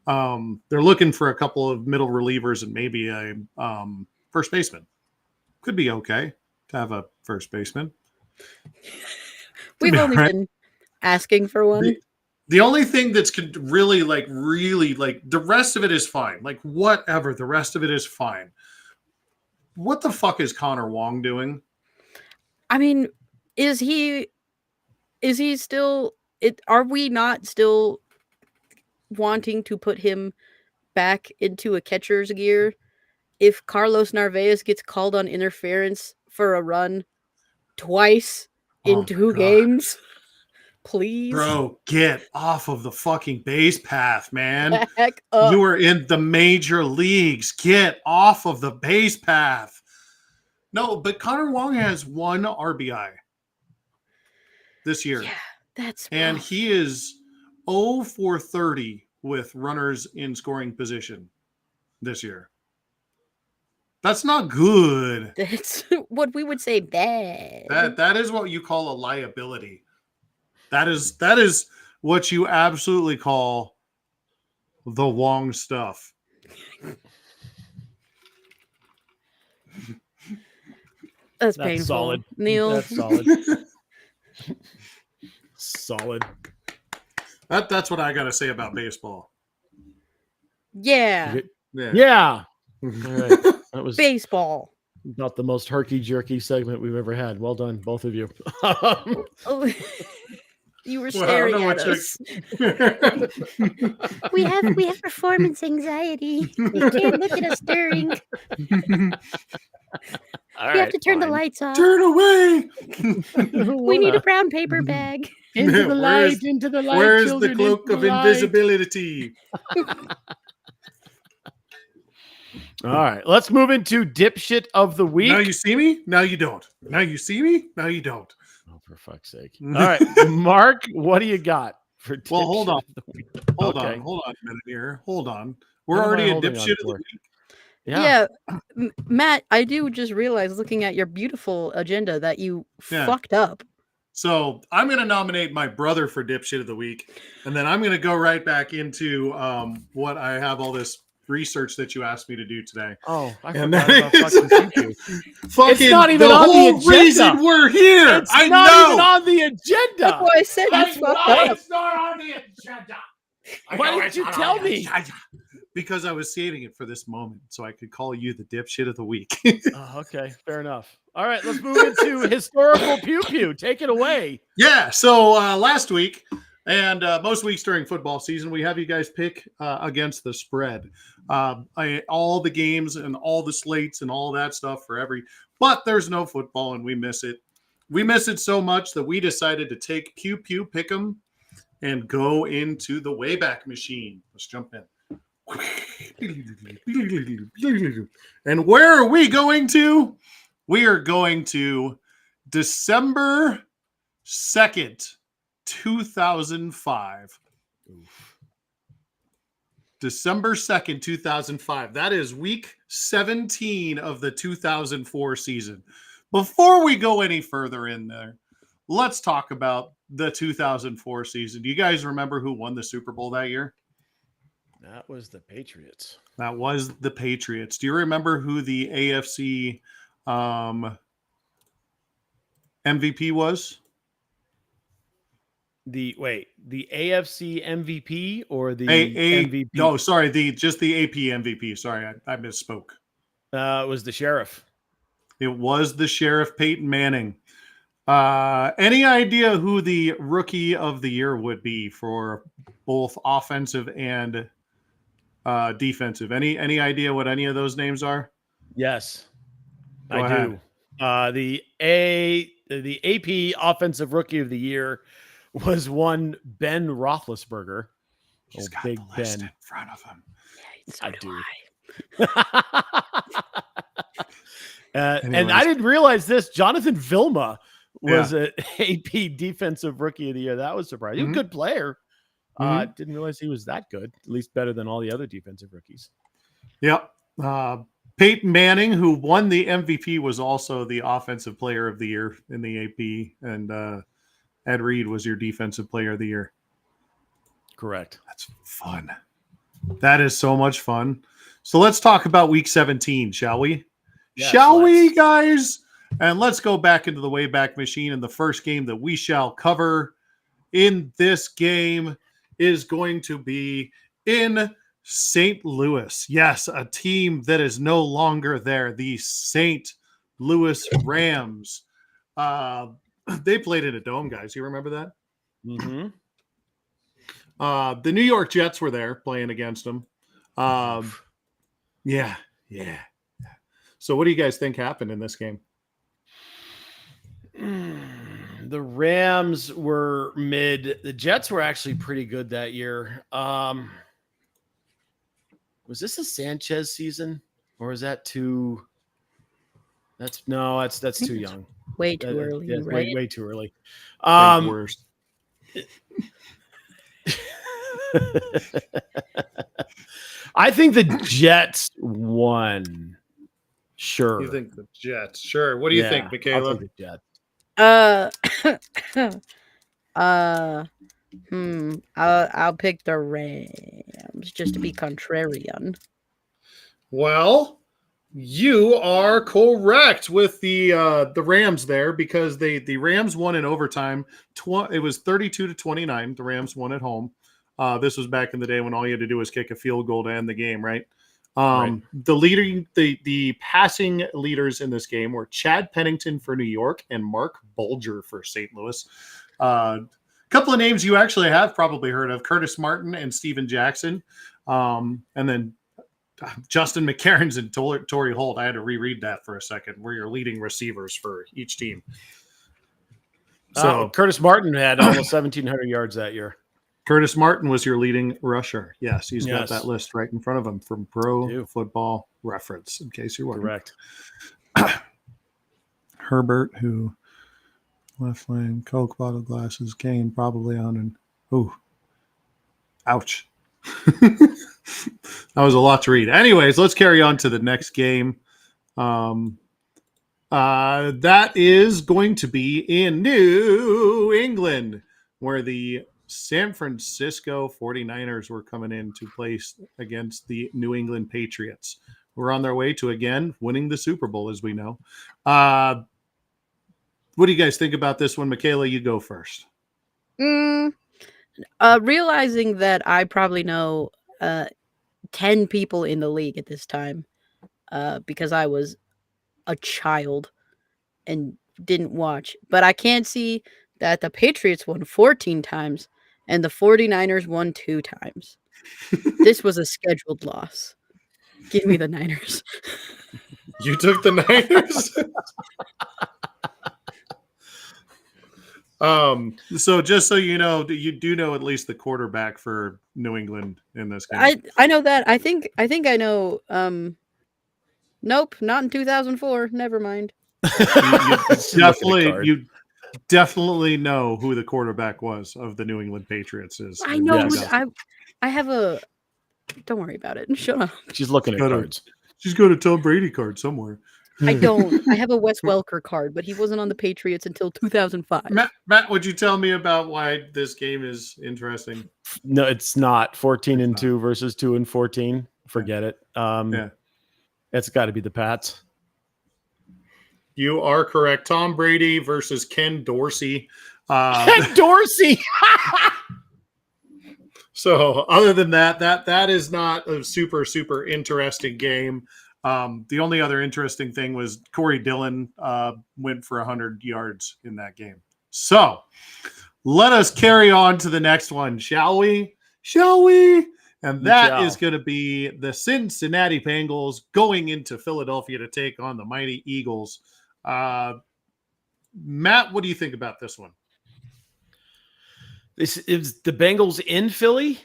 They're looking for a couple of middle relievers and maybe a first baseman. Could be okay to have a first baseman. We've only been asking for one. The only thing that's really the rest of it is fine. Like whatever, the rest of it is fine. What the fuck is Connor Wong doing? I mean, is he still are we not still wanting to put him back into a catcher's gear if Carlos Narvaez gets called on interference for a run twice in 2 games? Please. Bro, get off of the fucking base path, man. Back up. You are in the major leagues. Get off of the base path. No, but Connor Wong has 1 RBI this year. Yeah, that's And rough. he is 0 for 30 with runners in scoring position this year. That's not good. That's what we would say bad. That is what you call a liability. That is what you absolutely call the Wong stuff. That's That's painful. solid. Neil. That's solid. Solid. That's what I got to say about baseball. Yeah, Yeah. All right. That was baseball. about the most herky-jerky segment we've ever had. Well done, both of you. Oh, you were Well, I don't staring know at what you- us. We have performance anxiety. You can't look at us staring. All We have right, to turn the fine. lights off. Turn away. We need a brown paper bag. Into the Where is- light, into the light. Where's the children, cloak into of the light. invisibility? All right, let's move into dipshit of the week. Now you see me. Now you don't. Now you see me. Now you don't. Oh, for fuck's sake! All right, Mark, what do you got for? Well, hold dipshit on. of the week? Hold Okay. on a minute here. Hold on. We're What am I already a holding on dipshit of the for? week. Yeah. Matt, I do just realize looking at your beautiful agenda that you Yeah. fucked up. So I'm going to nominate my brother for dipshit of the week, and then I'm going to go right back into what I have all this research that you asked me to do today. Oh, I And forgot that about is- fucking Pikachu. Fucking not even the on the whole agenda. reason we're here. It's I not know. even on the agenda. That's why I said you fucked up. It's not on the agenda. Why didn't you tell me? Because I was saving it for this moment, so I could call you the dipshit of the week. Oh, okay, fair enough. All right, let's move into historical pew pew. Take it away. Yeah. So last week and most weeks during football season, we have you guys pick against the spread. All the games and all the slates and all that stuff for every. But there's no football, and we miss it. We miss it so much that we decided to take Pew Pew Pick'em and go into the Wayback Machine. Let's jump in. And where are we going to? We are going to December 2nd, 2005. December 2nd, 2005. That is week 17 of the 2004 season. Before we go any further in there, let's talk about the 2004 season. Do you guys remember who won the Super Bowl that year? That was the Patriots. That was the Patriots. Do you remember who the AFC MVP was? The AFC MVP or the MVP? MVP? No, sorry, just the AP MVP. Sorry, I misspoke. It was the Sheriff. It was the Sheriff Peyton Manning. Any idea who the Rookie of the Year would be for both offensive and defensive? Any idea what any of those names are? Yes, Go I ahead. do. The AP Offensive Rookie of the Year was one Ben Roethlisberger. He's Oh, got Big the list Ben. in front of him. So I do do. I. And Anyways. I didn't realize this. Jonathan Vilma was Yeah. an AP Defensive Rookie of the Year. That was surprising. He was Mhm. a good player. Mhm. Didn't realize he was that good. At least better than all the other defensive rookies. Yep. Peyton Manning, who won the MVP, was also the Offensive Player of the Year in the AP, and Ed Reed was your Defensive Player of the Year. Correct. That's fun. That is so much fun. So let's talk about Week 17, shall we? Yes, Shall we, let's. guys? And let's go back into the Wayback Machine. And the first game that we shall cover in this game is going to be in St. Louis. Yes, a team that is no longer there. The St. Louis Rams. They played in a dome, guys. You remember that? Mm-hmm. The New York Jets were there playing against them. Yeah. So what do you guys think happened in this game? The Rams were mid. The Jets were actually pretty good that year. Was this a Sanchez season, or is that too? That's too young. Way too early, Yeah, right? way too early. Think worse. I think the Jets won. Sure. You think the Jets? Sure. What do you think, I'll Michaela? take the Jets. I'll pick the Rams just to be contrarian. Well, you are correct with the Rams there, because the Rams won in overtime. It was 32-29. The Rams won at home. This was back in the day when all you had to do was kick a field goal to end the game, right? Right. The passing leaders in this game were Chad Pennington for New York and Mark Bulger for St. Louis. A couple of names you actually have probably heard of: Curtis Martin and Steven Jackson, and then Justin McCarrans and Torrey Holt. I had to reread that for a second. Were your leading receivers for each team. So Curtis Martin had almost 1,700 yards that year. Curtis Martin was your leading rusher. Yes, he's got Yes. that list right in front of him from Pro Ew. Football Reference, in case you're wondering. Correct. Herbert, who left lane, Coke bottle glasses, Kane probably on, and ouch. That was a lot to read. Anyways, let's carry on to the next game. That is going to be in New England, where the San Francisco 49ers were coming in to play against the New England Patriots. We're on their way to, again, winning the Super Bowl, as we know. What do you guys think about this one? Michaela, you go first. Realizing that I probably know 10 people in the league at this time because I was a child and didn't watch. But I can see that the Patriots won 14 times and the 49ers won 2 times. This was a scheduled loss. Give me the Niners. You took the Niners? So just so you know, you do know at least the quarterback for New England in this game. I know that. I think I know. Nope, not in 2004. Never mind. You definitely know who the quarterback was of the New England Patriots is. I know. Yes. I have a. Don't worry about it. Shut up. She's looking at cards. She's got a Tom Brady card somewhere. I don't. I have a Wes Welker card, but he wasn't on the Patriots until 2005. Matt, would you tell me about why this game is interesting? No, it's not 14-2 versus 2-14. Forget it. Yeah. It's got to be the Pats. You are correct. Tom Brady versus Ken Dorsey. Ken Dorsey. So other than that is not a super, super interesting game. The only other interesting thing was Corey Dillon went for 100 yards in that game. So let us carry on to the next one, shall we? And that is going to be the Cincinnati Bengals going into Philadelphia to take on the mighty Eagles. Matt, what do you think about this one? This is the Bengals in Philly.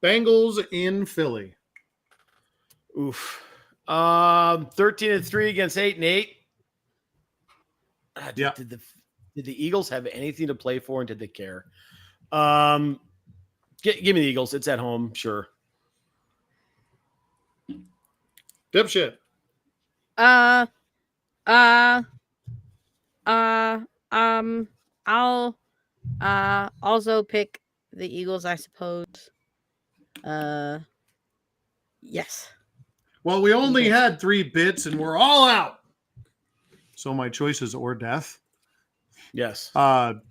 Bengals in Philly. Oof. 13-3 against 8-8. Yeah. Did the Eagles have anything to play for, and did they care? Give me the Eagles. It's at home, sure. Dipshit. I'll also pick the Eagles, I suppose. Yes. Well, we only had 3 bits and we're all out. So my choice is or death. Yes.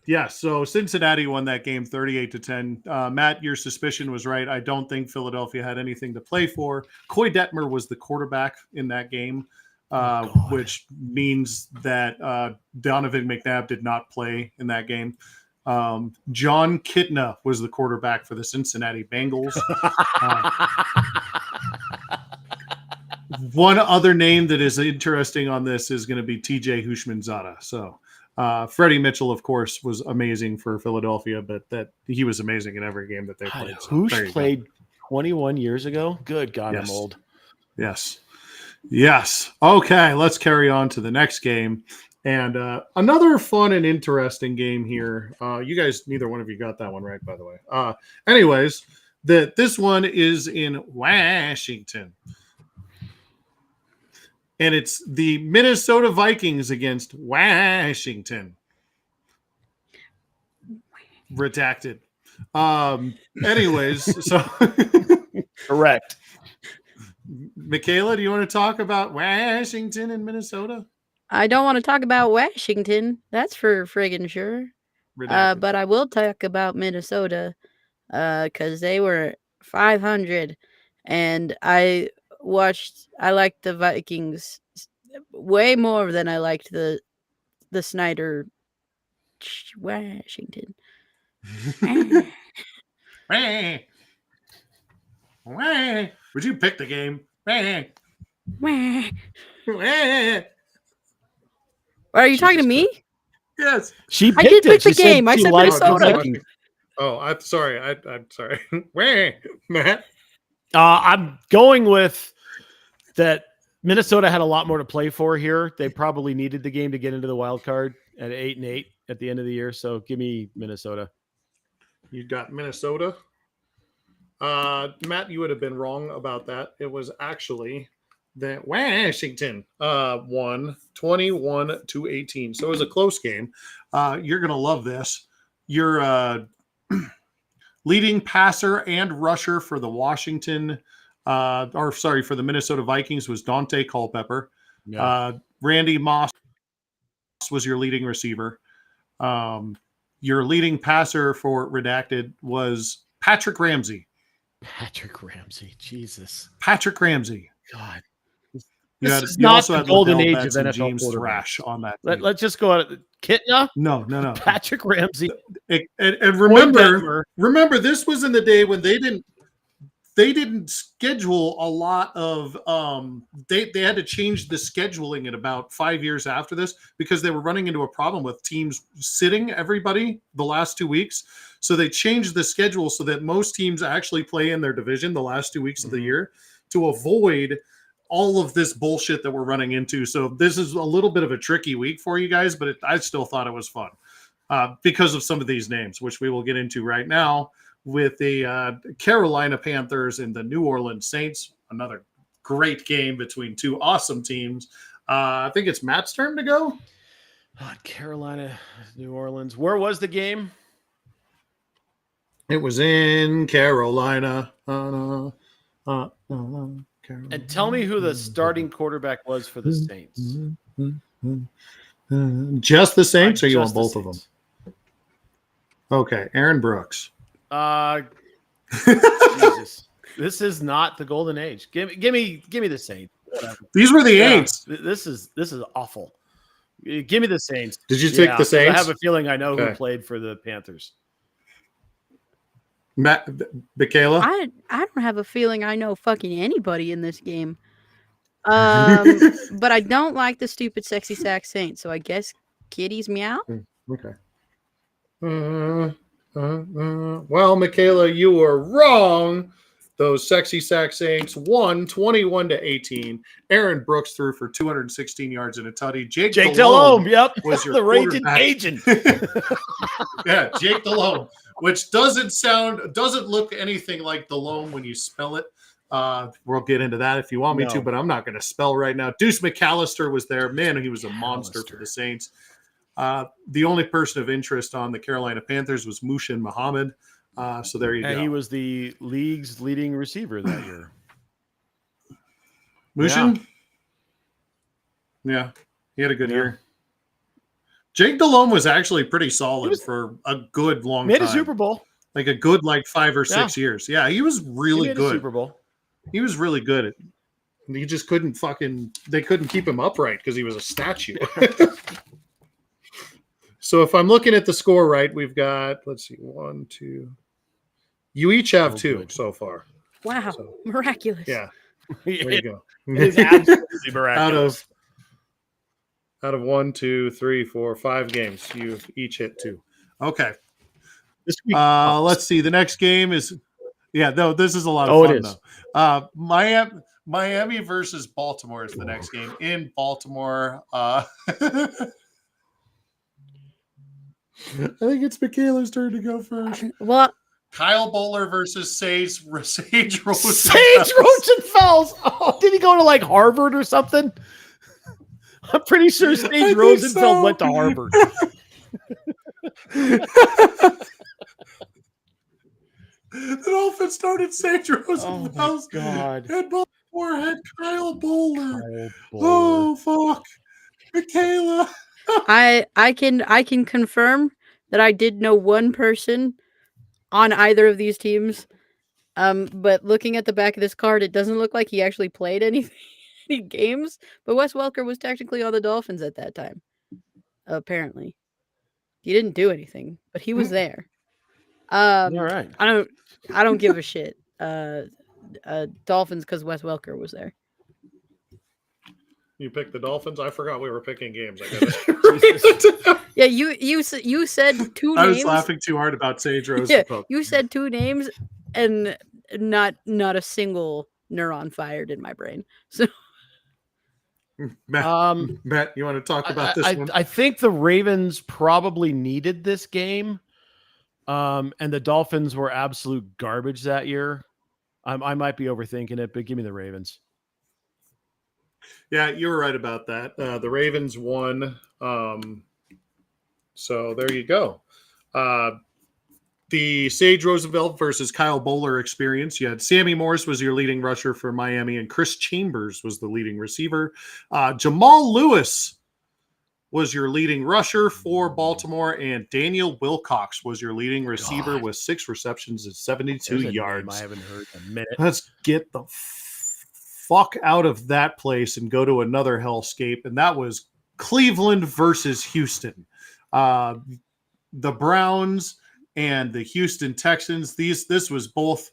Yes. So Cincinnati won that game 38-10. Matt, your suspicion was right. I don't think Philadelphia had anything to play for. Coy Detmer was the quarterback in that game, which means that Donovan McNabb did not play in that game. John Kitna was the quarterback for the Cincinnati Bengals. One other name that is interesting on this is going to be TJ Houshmandzadeh. So Freddie Mitchell, of course, was amazing for Philadelphia, but that he was amazing in every game that they played. So Hoosh played 21 years ago. Good God, Yes. I'm old. Yes. Okay, let's carry on to the next game. And another fun and interesting game here. You guys, neither one of you got that one right, by the way. Anyways, this one is in Washington. And it's the Minnesota Vikings against Washington. Redacted. Anyways, so Correct. Michaela, do you want to talk about Washington and Minnesota? I don't want to talk about Washington. That's for friggin' sure. Redacted. But I will talk about Minnesota because they were 500, and I liked the Vikings way more than I liked the Snyder Washington. Would you pick the game? Are you talking to me? Yes. She I did picked it. pick the She game. I she said liked the Minnesota. Vikings. Oh, I'm sorry. I'm sorry. Matt. I'm going with that. Minnesota had a lot more to play for here. They probably needed the game to get into the wild card at 8-8 at the end of the year. So give me Minnesota. You got Minnesota. Matt, you would have been wrong about that. It was actually that Washington won 21-18. So it was a close game. You're going to love this. Your leading passer and rusher for the for the Minnesota Vikings was Dante Culpepper. Yeah. Randy Moss was your leading receiver. Your leading passer for Redacted was Patrick Ramsey. Patrick Ramsey. Jesus. Patrick Ramsey. God. You This had, is you not also the had golden Lavelle age Betts of and NFL James quarterbacks. Thrash on that team. Let's just go at Kitna. No. Patrick Ramsey. And remember, Denver. this was in the day when they didn't schedule a lot of they had to change the scheduling at about 5 years after this because they were running into a problem with teams sitting everybody the last 2 weeks. So they changed the schedule so that most teams actually play in their division the last 2 weeks of the year to avoid all of this bullshit that we're running into. So this is a little bit of a tricky week for you guys, but I still thought it was fun because of some of these names, which we will get into right now with the Carolina Panthers and the New Orleans Saints. Another great game between two awesome teams. I think it's Matt's turn to go. Carolina, New Orleans. Where was the game? It was in Carolina. And tell me who the starting quarterback was for the Saints. Just the Saints, or you want Just the both of them? Saints. Okay, Aaron Brooks. Jesus. This is not the golden age. Give me the Saints. Whatever. These were the Yeah, eights. this is awful. Give me the Saints. Did you take the Saints? I have a feeling I know who Okay. played for the Panthers. Matt, Michaela? I don't have a feeling I know fucking anybody in this game. But I don't like the stupid sexy sack Saints, so I guess kitties meow. Okay. Well, Michaela, you were wrong. Those sexy sack Saints won 21-18. Aaron Brooks threw for 216 yards and a tutty. Jake Delhomme, yep. was your the Raging quarterback. Cajun. Yeah, Jake Delhomme, which doesn't look anything like Delhomme when you spell it. We'll get into that if you want me to, but I'm not going to spell right now. Deuce McAllister was there. Man, he was a monster for the Saints. The only person of interest on the Carolina Panthers was Mushin Muhammad. So there you go. And he was the league's leading receiver that year. Mushin? Yeah, he had a good year. Jake Delhomme was actually pretty solid for a good long time. Made a Super Bowl. Like a good 5 or 6 years. Yeah, he was really He made a good. Super Bowl. He was really good. He just couldn't they couldn't keep him upright because he was a statue. So if I'm looking at the score right, we've got, let's see, 1, 2. You each have 2 so far. Wow, So, miraculous. yeah. There you go. It is absolutely miraculous. Out of 1, 2, 3, 4, 5 games, you've each hit 2. Okay. This week, Let's see. The next game is, this is a lot of fun. It is. Though. Miami versus Baltimore is the next game in Baltimore. I think it's Michaela's turn to go first. Well, Kyle Bowler versus Sage Rosenfels. Sage Rosenfels. Oh, did he go to Harvard or something? I'm pretty sure Sage Rosenfeld went to Harvard. The Dolphins started Sage Rosenfels. Oh my God. And Baltimore had Kyle Bowler. Kyle Bowler. Oh fuck, Michaela. I can confirm that I did know one person on either of these teams. But looking at the back of this card, it doesn't look like he actually played any games. But Wes Welker was technically on the Dolphins at that time. Apparently, he didn't do anything, but he was there. All right. I don't give a shit. Dolphins because Wes Welker was there. You picked the Dolphins. I forgot we were picking games. I got Yeah, you said two I names. was laughing too hard about Sage Rose. Yeah, you said two names, and not a single neuron fired in my brain. So Matt, you want to talk about this one? I think the Ravens probably needed this game, and the Dolphins were absolute garbage that year. I might be overthinking it, but give me the Ravens. Yeah, you were right about that. The Ravens won. So there you go. The Sage Roosevelt versus Kyle Bowler experience. You had Sammy Morris was your leading rusher for Miami, and Chris Chambers was the leading receiver. Jamal Lewis was your leading rusher for Baltimore, and Daniel Wilcox was your leading receiver with 6 receptions and 72 yards. I haven't heard in a minute. Let's get the fuck out of that place and go to another hellscape, and that was Cleveland versus Houston. The Browns and the Houston Texans. This was both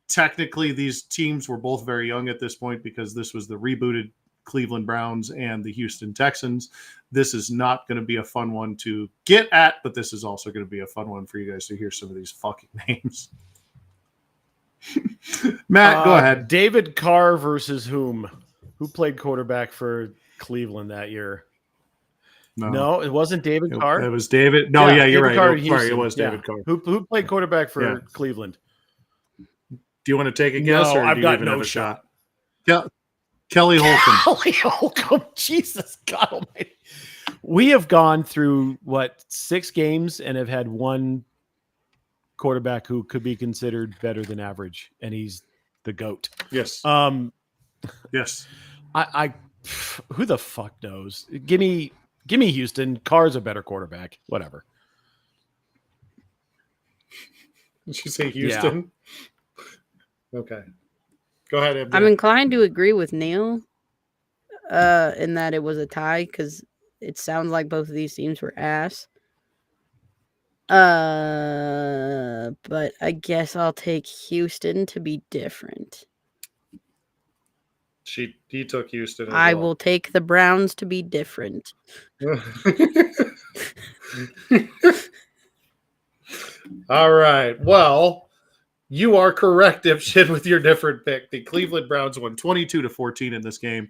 technically these teams were both very young at this point because this was the rebooted Cleveland Browns and the Houston Texans. This is not going to be a fun one to get at, but this is also going to be a fun one for you guys to hear some of these fucking names. Matt, go ahead. David Carr versus whom? Who played quarterback for Cleveland that year? No, it wasn't David Carr. It was David. No, yeah, you're David Carr right. Sorry, it was David Carr. Who played quarterback for Cleveland? Do you want to take a guess, or I've do you got even no have a shot. Kelly Holcomb. Kelly Holcomb. Jesus God Almighty. We have gone through 6 games and have had one quarterback who could be considered better than average, and he's the GOAT. Yes. Yes. I who the fuck knows? Give me Houston. Carr's a better quarterback. Whatever. Did you say Houston? Yeah. Okay. Go ahead, MJ. I'm inclined to agree with Neil in that it was a tie because it sounds like both of these teams were ass. But I guess I'll take Houston to be different. He took Houston. I will take the Browns to be different. All right. Well, you are correct, Dipshit, with your different pick. The Cleveland Browns won 22-14 in this game.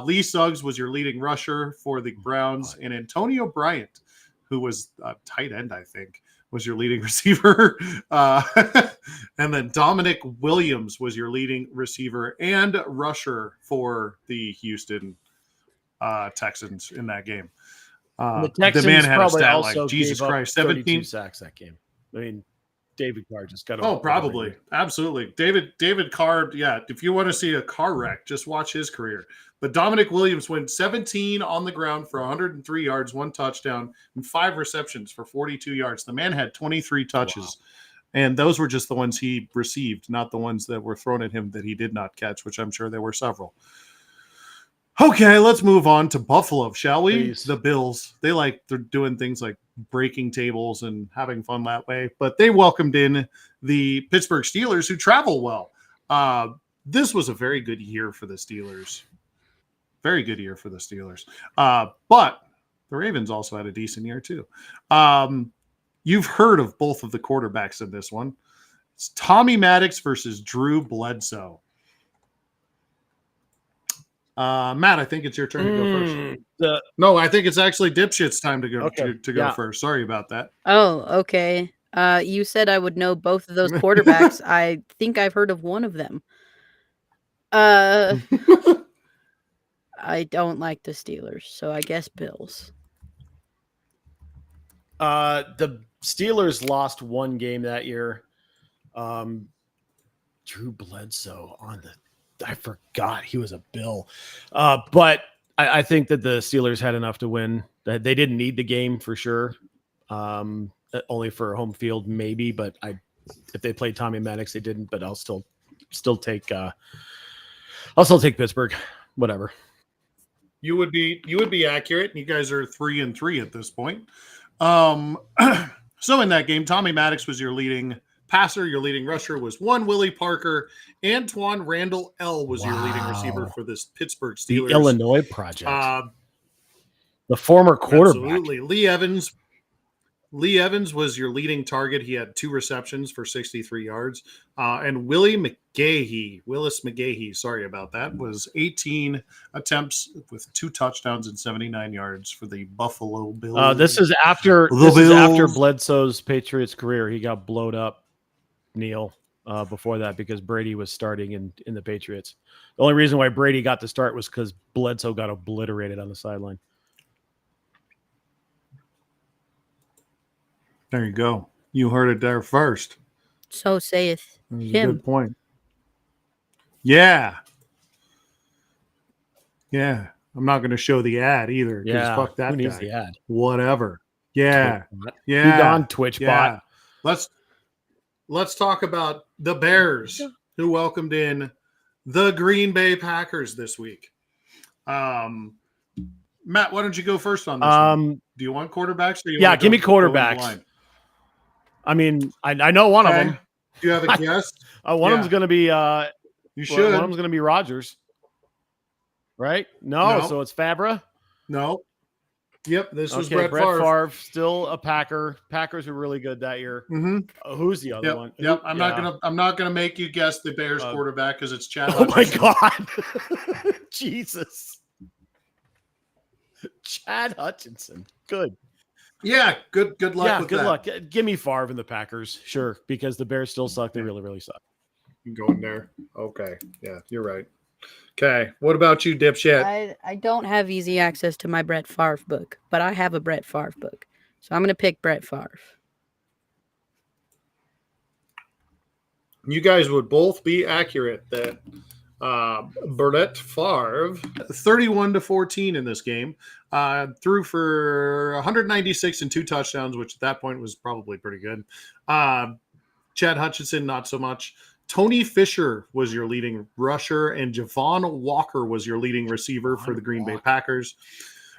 Lee Suggs was your leading rusher for the Browns, and Antonio Bryant, who was a tight end, I think, was your leading receiver. And then Dominic Williams was your leading receiver and rusher for the Houston Texans in that game. The Texans the man had a stat also like Jesus gave up Christ, 32 17 sacks that game. I mean, David Carr just got. Oh, probably, absolutely. David Carr. Yeah, if you want to see a car wreck, just watch his career. But Dominic Williams went 17 on the ground for 103 yards, 1 touchdown, and 5 receptions for 42 yards. The man had 23 touches. Wow. And those were just the ones he received, not the ones that were thrown at him that he did not catch, which I'm sure there were several. Okay, let's move on to Buffalo, shall we? Please. The Bills. They're doing things like breaking tables and having fun that way, but they welcomed in the Pittsburgh Steelers, who travel well. This was a very good year for the Steelers. Very good year for the Steelers. But the Ravens also had a decent year too. You've heard of both of the quarterbacks in this one. It's Tommy Maddox versus Drew Bledsoe. Matt, I think it's your turn to go first. No, I think it's actually Dipshit's time to go to go first. Sorry about that. Oh, okay. You said I would know both of those quarterbacks. I think I've heard of one of them. I don't like the Steelers, so I guess Bills. The Steelers lost one game that year. Drew Bledsoe I forgot he was a Bill. But I think that the Steelers had enough to win. They didn't need the game for sure. only for home field maybe. But if they played Tommy Maddox, they didn't. But I'll still take Pittsburgh. Whatever. You would be accurate. You guys are 3-3 at this point. So in that game, Tommy Maddox was your leading passer. Your leading rusher was Willie Parker. Antoine Randall L was your leading receiver for this Pittsburgh Steelers. The Illinois Project. The former quarterback. Absolutely. Lee Evans was your leading target. He had 2 receptions for 63 yards. And Willis McGahee, sorry about that, was 18 attempts with 2 touchdowns and 79 yards for the Buffalo Bills. This is after Bledsoe's Patriots career. He got blowed up, Neil, before that because Brady was starting in the Patriots. The only reason why Brady got the start was because Bledsoe got obliterated on the sideline. There you go. You heard it there first. So saith him. Good point. Yeah. Yeah. I'm not going to show the ad either. Yeah. Fuck that Who needs guy. the ad? Whatever. Yeah. Yeah. Be gone, Twitch Yeah. bot. Let's talk about the Bears who welcomed in the Green Bay Packers this week. Matt, why don't you go first on this one? Do you want quarterbacks? Or give me quarterbacks. I mean, I know one of them. Do you have a guess? One of them's going to be you should. One of them's going to be Rodgers. Right? No, so it's Fabra? No. Yep, this was Brett Favre. Favre, still a Packer. Packers were really good that year. Mm-hmm. Who's the other one? Yep, I'm not gonna make you guess the Bears quarterback because it's Chad. Oh my God, Jesus, Chad Hutchinson. Good. Yeah, good luck with that. Good luck. Give me Favre and the Packers, sure, because the Bears still suck. They really, really suck. I'm going there. Okay, yeah, you're right. Okay, what about you, dipshit? I don't have easy access to my Brett Favre book, but I have a Brett Favre book. So I'm going to pick Brett Favre. You guys would both be accurate that Brett Favre, 31-14 in this game, threw for 196 and 2 touchdowns, which at that point was probably pretty good. Chad Hutchinson, not so much. Tony Fisher was your leading rusher, and Javon Walker was your leading receiver for the Green Bay Packers.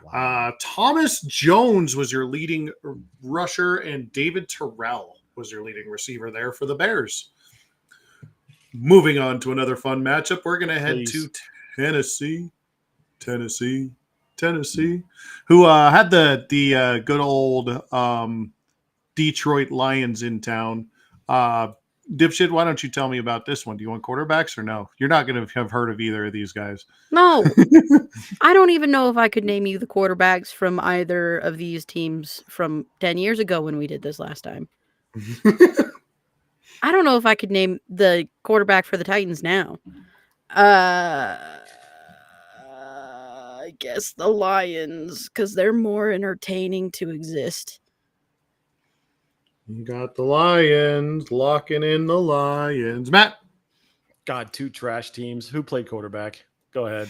Wow. Thomas Jones was your leading rusher, and David Terrell was your leading receiver there for the Bears. Moving on to another fun matchup, we're going to head to Tennessee, who had the good old Detroit Lions in town. Dipshit, why don't you tell me about this one? Do you want quarterbacks or no? You're not going to have heard of either of these guys. No. I don't even know if I could name you the quarterbacks from either of these teams from 10 years ago when we did this last time. I don't know if I could name the quarterback for the Titans now. I guess the Lions, because they're more entertaining to exist. You got the Lions, locking in the Lions. Matt? God, 2 trash teams. Who played quarterback? Go ahead.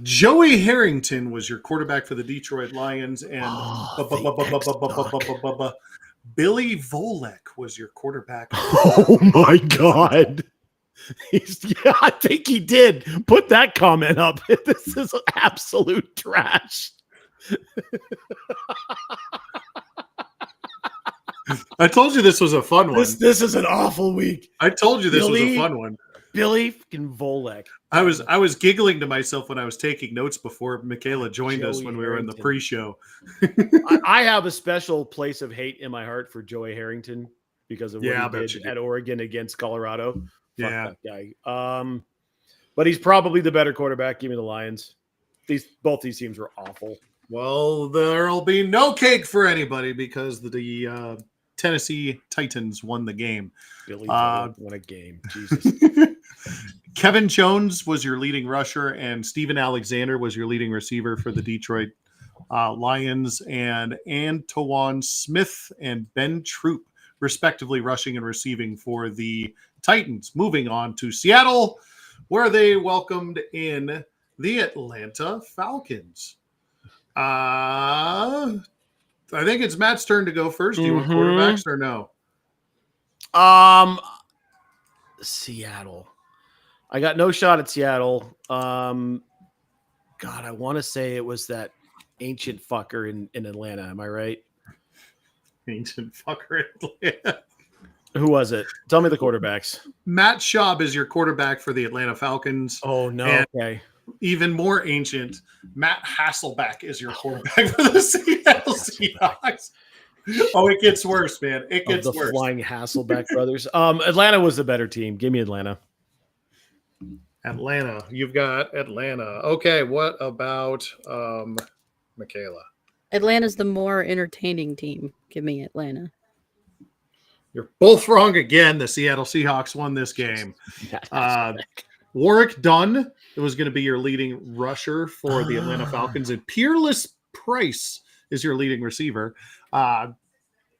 Joey Harrington was your quarterback for the Detroit Lions, and Billy Volek was your quarterback. Oh my God. I think he did. Put that comment up. This is absolute trash. I told you this was a fun one. This is an awful week. I told you this was a fun one. Billy fucking Volek. I was giggling to myself when I was taking notes before Michaela joined us when we were in the pre-show. I have a special place of hate in my heart for Joey Harrington because of what he did at Oregon against Colorado. Fuck that guy. But he's probably the better quarterback. Give me the Lions. Both these teams were awful. Well, there'll be no cake for anybody because the Tennessee Titans won the game. Billy won a game. Jesus. Kevin Jones was your leading rusher, and Steven Alexander was your leading receiver for the Detroit Lions, and Antoine Smith and Ben Troop, respectively, rushing and receiving for the Titans. Moving on to Seattle, where they welcomed in the Atlanta Falcons. I think it's Matt's turn to go first. Do you want Mhm. quarterbacks or no? Seattle. I got no shot at Seattle. God, I want to say it was that ancient fucker in Atlanta. Am I right? Ancient fucker. Atlanta. Who was it? Tell me the quarterbacks. Matt Schaub is your quarterback for the Atlanta Falcons. Oh no. And Okay. even more ancient, Matt Hasselbeck is your quarterback for the Seattle Seahawks. Oh, it gets worse, man. It Of gets the worse. Flying Hasselbeck brothers. Atlanta was the better team. Give me Atlanta. Atlanta. You've got Atlanta. Okay, what about Michaela? Atlanta's the more entertaining team. Give me Atlanta. You're both wrong again. The Seattle Seahawks won this game. Warwick Dunn was going to be your leading rusher for the Atlanta Falcons, and Peerless Price is your leading receiver.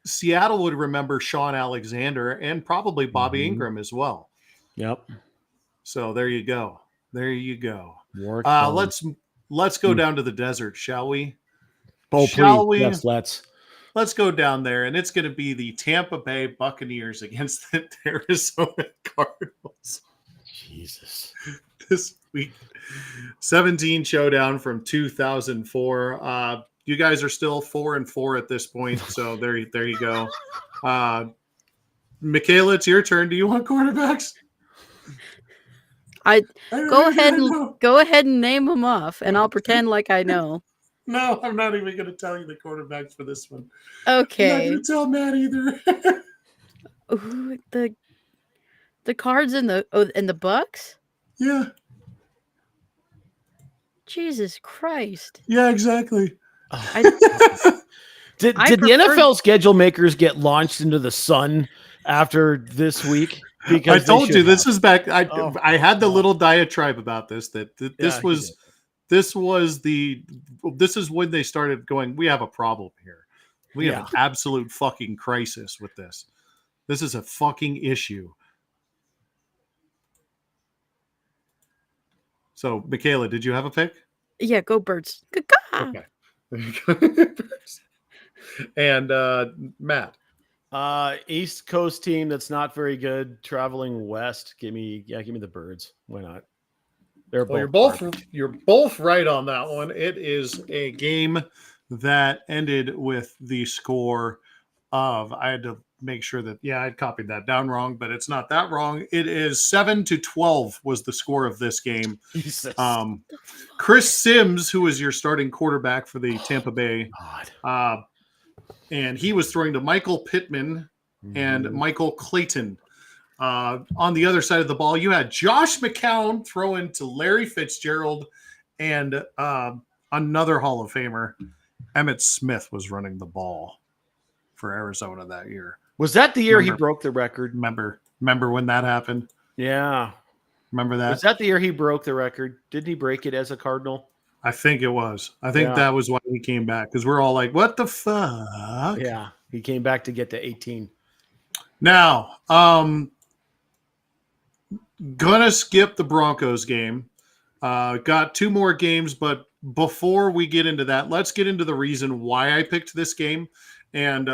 Seattle would remember Sean Alexander and probably Bobby Ingram as well. Yep. So there you go. There you go. Warwick Let's go down to the desert, shall we? Oh, shall please. we? Yes, let's. Let's go down there, and it's going to be the Tampa Bay Buccaneers against the Arizona Cardinals. Jesus. This week. 17 showdown from 2004. You guys are still 4-4 at this point, so there you go. Michaela, it's your turn. Do you want quarterbacks? Go ahead and name them off, and I'll pretend like I know. No, I'm not even going to tell you the quarterbacks for this one. Okay. I'm not going to tell Matt either. Ooh, the Cards and the Bucks. Yeah. Jesus Christ. Yeah, exactly. Did I the prefer- NFL schedule makers get launched into the sun after this week? Because I told you this is back. I had the God. little diatribe about this. This Yeah, was this is when they started going. We have a problem here. We have an absolute fucking crisis with this. This is a fucking issue. So, Michaela, did you have a pick? Yeah, go Birds. Caw-caw. Okay. And Matt. East Coast team that's not very good traveling west. Give me the Birds. Why not? They're You're both right on that one. It is a game that ended with the score of, I had to make sure that I'd copied that down wrong, but it's not that wrong. It is 7-12 was the score of this game. Jesus. Chris Sims, who was your starting quarterback for the Tampa Bay, and he was throwing to Michael Pittman and Michael Clayton. On the other side of the ball, you had Josh McCown throwing to Larry Fitzgerald, and another Hall of Famer, Emmitt Smith, was running the ball for Arizona that year. Was that the year he broke the record? Remember when that happened? Yeah. Remember that? Was that the year he broke the record? Didn't he break it as a Cardinal? I think it was. I think that was why he came back, because we're all like, what the fuck? Yeah. He came back to get to 18. Now, gonna skip the Broncos game. Got two more games, but before we get into that, let's get into the reason why I picked this game. And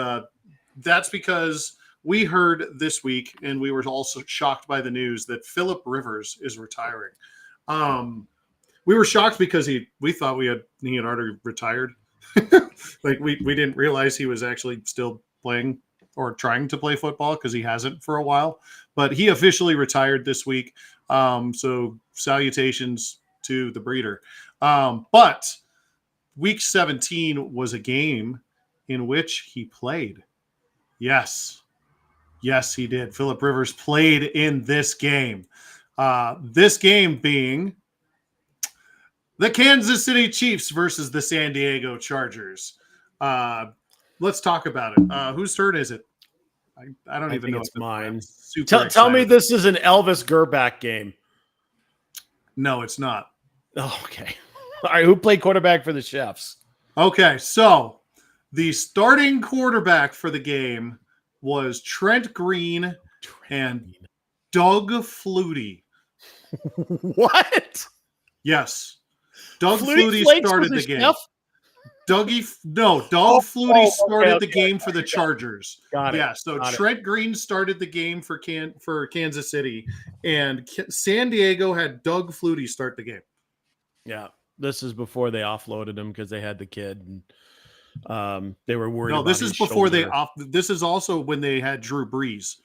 that's because we heard this week, and we were also shocked by the news that Phillip Rivers is retiring. We were shocked because we thought he had already retired. Like we didn't realize he was actually still playing or trying to play football, because he hasn't for a while. But he officially retired this week. So salutations to the breeder. But week 17 was a game in which he played. Yes, he did. Phillip Rivers played in this game. This game being the Kansas City Chiefs versus the San Diego Chargers. Let's talk about it. Whose turn is it? I don't even know. It's mine. Super Tell me excited. this is an Elvis Gerback game. No, it's not. Oh, okay. All right. Who played quarterback for the Chefs? Okay, so the starting quarterback for the game was Trent Green and Doug Flutie. What? Yes. Doug Flutie Flutie Flakes started was the a game. chef? Doug Flutie started okay, the game for the Chargers. Got it. Yeah, so Got it. Trent Green started the game for Kansas City, and San Diego had Doug Flutie start the game. Yeah, this is before they offloaded him because they had the kid, and they were worried. No, about this is his before shoulder. This is also when they had Drew Brees.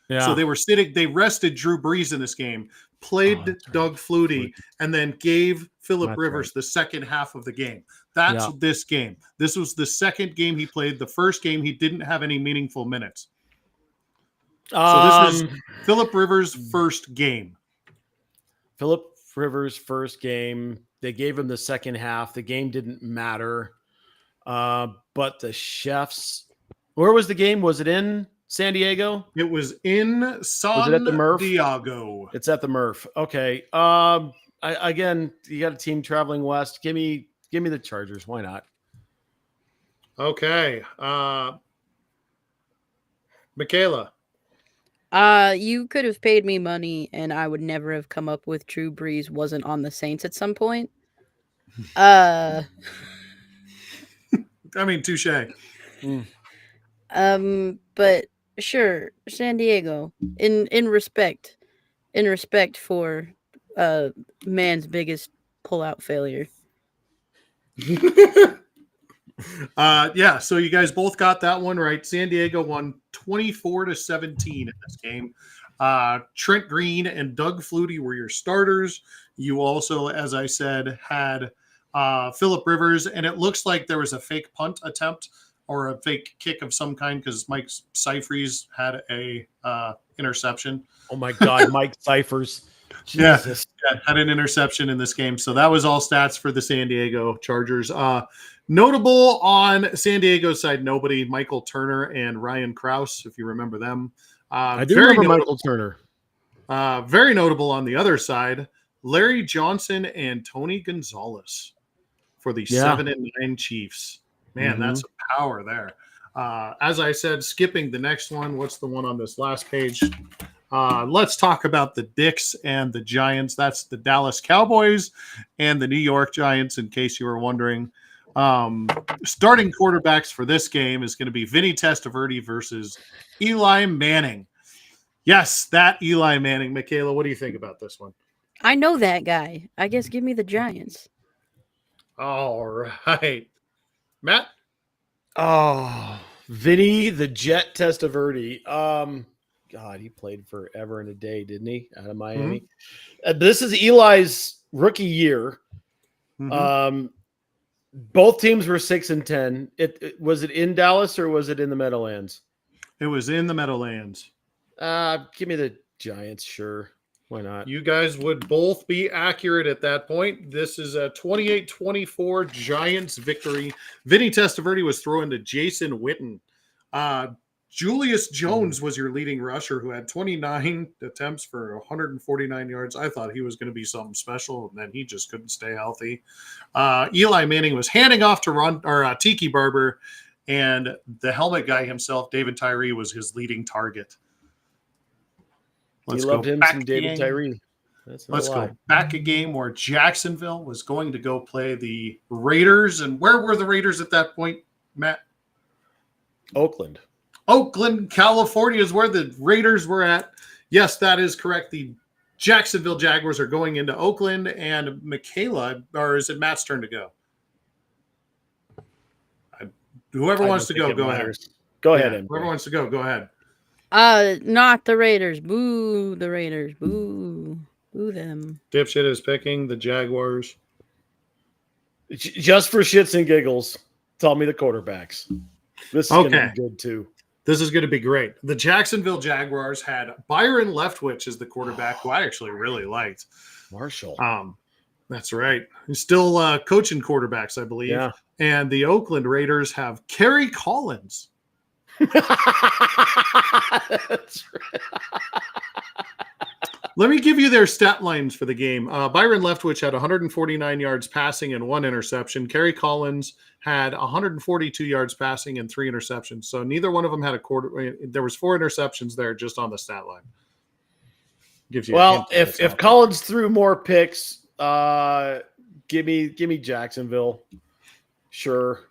Yeah. So they were sitting. They rested Drew Brees in this game, played that's right. Doug Flutie, and then gave Phillip That's Rivers right. the second half of the game. That's Yeah. this game. This was the second game he played. The first game he didn't have any meaningful minutes. So this is Phillip Rivers' first game. Phillip Rivers' first game. They gave him the second half. The game didn't matter. But the Chefs, where was the game? Was it in San Diego? It was in San at the Murph? Diego. It's at the Murph. Okay. Again, you got a team traveling west. Give me the Chargers. Why not? Okay. Michaela. You could have paid me money and I would never have come up with Drew Brees wasn't on the Saints at some point. I mean, touche. But sure, San Diego. In respect for man's biggest pullout failure. Yeah, so you guys both got that one right. San Diego won 24-17 in this game. Trent Green and Doug Flutie were your starters. You also, as I said, had Phillip Rivers, and it looks like there was a fake punt attempt or a fake kick of some kind because Mike Seifries had a interception. Oh my God, Mike Cyphers. Jesus. Yeah, had an interception in this game. So that was all stats for the San Diego Chargers. Notable on San Diego's side, nobody. Michael Turner and Ryan Krause, if you remember them. I do remember Michael Turner. Very notable on the other side, Larry Johnson and Tony Gonzalez for the 7-9 Chiefs. Man, that's a power there. As I said, skipping the next one. What's the one on this last page? Let's talk about the Dicks and the Giants. That's the Dallas Cowboys and the New York Giants, in case you were wondering. Starting quarterbacks for this game is going to be Vinny Testaverde versus Eli Manning. Yes, that Eli Manning. Michaela, what do you think about this one? I know that guy. I guess give me the Giants. All right. Matt? Oh, Vinny the Jet Testaverde. God, he played forever and a day, didn't he? Out of Miami. This is Eli's rookie year. Both teams were 6-10. Was it in Dallas or was it in the Meadowlands? It was in the Meadowlands. Give me the Giants, sure. Why not? You guys would both be accurate at that point. This is a 28-24 Giants victory. Vinny Testaverde was throwing to Jason Witten. Julius Jones was your leading rusher who had 29 attempts for 149 yards. I thought he was going to be something special, and then he just couldn't stay healthy. Eli Manning was handing off to Tiki Barber, and the helmet guy himself, David Tyree, was his leading target. He loved him some David Tyree. Let's go back a game where Jacksonville was going to go play the Raiders. And where were the Raiders at that point, Matt? Oakland, California is where the Raiders were at. Yes, that is correct. The Jacksonville Jaguars are going into Oakland, and Michaela, or is it Matt's turn to go? Whoever wants to go ahead. Go ahead. Whoever wants to go ahead. Not the Raiders. Boo the Raiders. Boo. Boo them. Dipshit is picking the Jaguars. Just for shits and giggles, tell me the quarterbacks. This is going to be good too. This is going to be great. The Jacksonville Jaguars had Byron Leftwich as the quarterback, who I actually really liked. Marshall. That's right. He's still coaching quarterbacks, I believe. Yeah. And the Oakland Raiders have Kerry Collins. That's right. Let me give you their stat lines for the game. Byron Leftwich had 149 yards passing and 1 interception. Kerry Collins had 142 yards passing and 3 interceptions. So neither one of them had a quarter. There was 4 interceptions there just on the stat line. Gives you if Collins threw more picks, give me Jacksonville. Sure.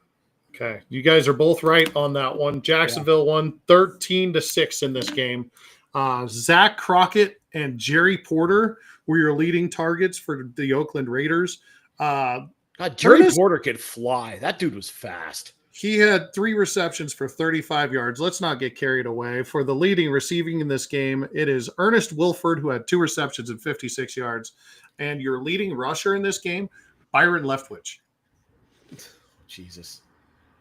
Okay, you guys are both right on that one. Jacksonville won 13-6 in this game. Zach Crockett and Jerry Porter were your leading targets for the Oakland Raiders. God, Jerry Ernest- Porter could fly. That dude was fast. He had 3 receptions for 35 yards. Let's not get carried away. For the leading receiving in this game, it is Ernest Wilford, who had 2 receptions and 56 yards. And your leading rusher in this game, Byron Leftwich. Jesus.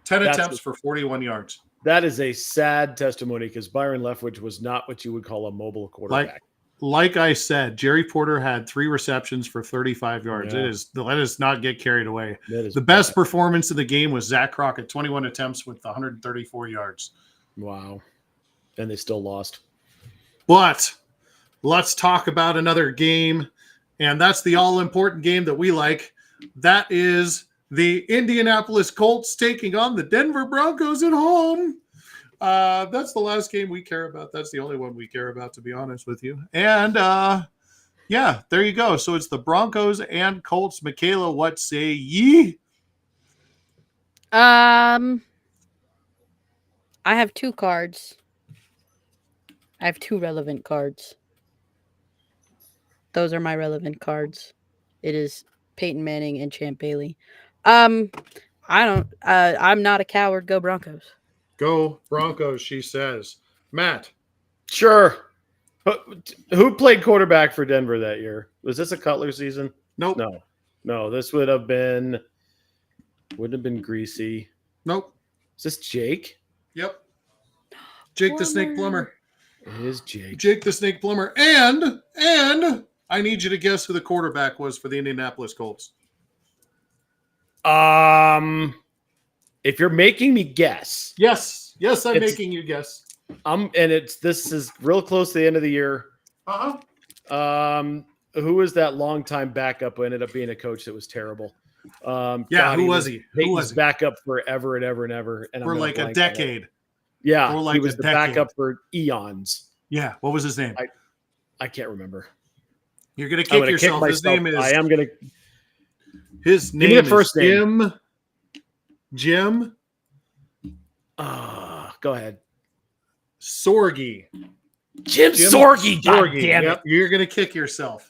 10 That's attempts for 41 yards. That is a sad testimony because Byron Leftwich was not what you would call a mobile quarterback. Like I said, Jerry Porter had 3 receptions for 35 yards. Yeah. Let us not get carried away. That is The best performance in the game was Zach Crockett, 21 attempts with 134 yards. Wow. And they still lost. But let's talk about another game, and that's the all-important game that we like. That is the Indianapolis Colts taking on the Denver Broncos at home. That's the last game we care about. That's the only one we care about, to be honest with you. And yeah, there you go. So it's the Broncos and Colts. Michaela, what say ye? I have 2 cards. I have 2 relevant cards. Those are my relevant cards. It is Peyton Manning and Champ Bailey. I'm not a coward. Go Broncos. Go Broncos, she says. Matt. Sure. Who played quarterback for Denver that year? Was this a Cutler season? Nope. No. This wouldn't have been Greasy. Nope. Is this Jake? Yep. Jake the Snake Plumber. Plumber. It is Jake. Jake the Snake Plumber. And I need you to guess who the quarterback was for the Indianapolis Colts. If you're making me guess, Yes, I'm It's- making you guess. this is real close to the end of the year. Who was that longtime backup who ended up being a coach that was terrible? Who was he? Who was he? Backup forever and ever and ever, and I'm For gonna like a blank on it. decade. Yeah, For like he was a the decade. backup for eons. Yeah. What was his name? I can't remember. You're gonna I'm kick gonna yourself. His name is. I am gonna. His Give me name the first is name. Jim Go ahead. Sorgi. Jim Sorgi. God damn Yep, you're gonna kick yourself.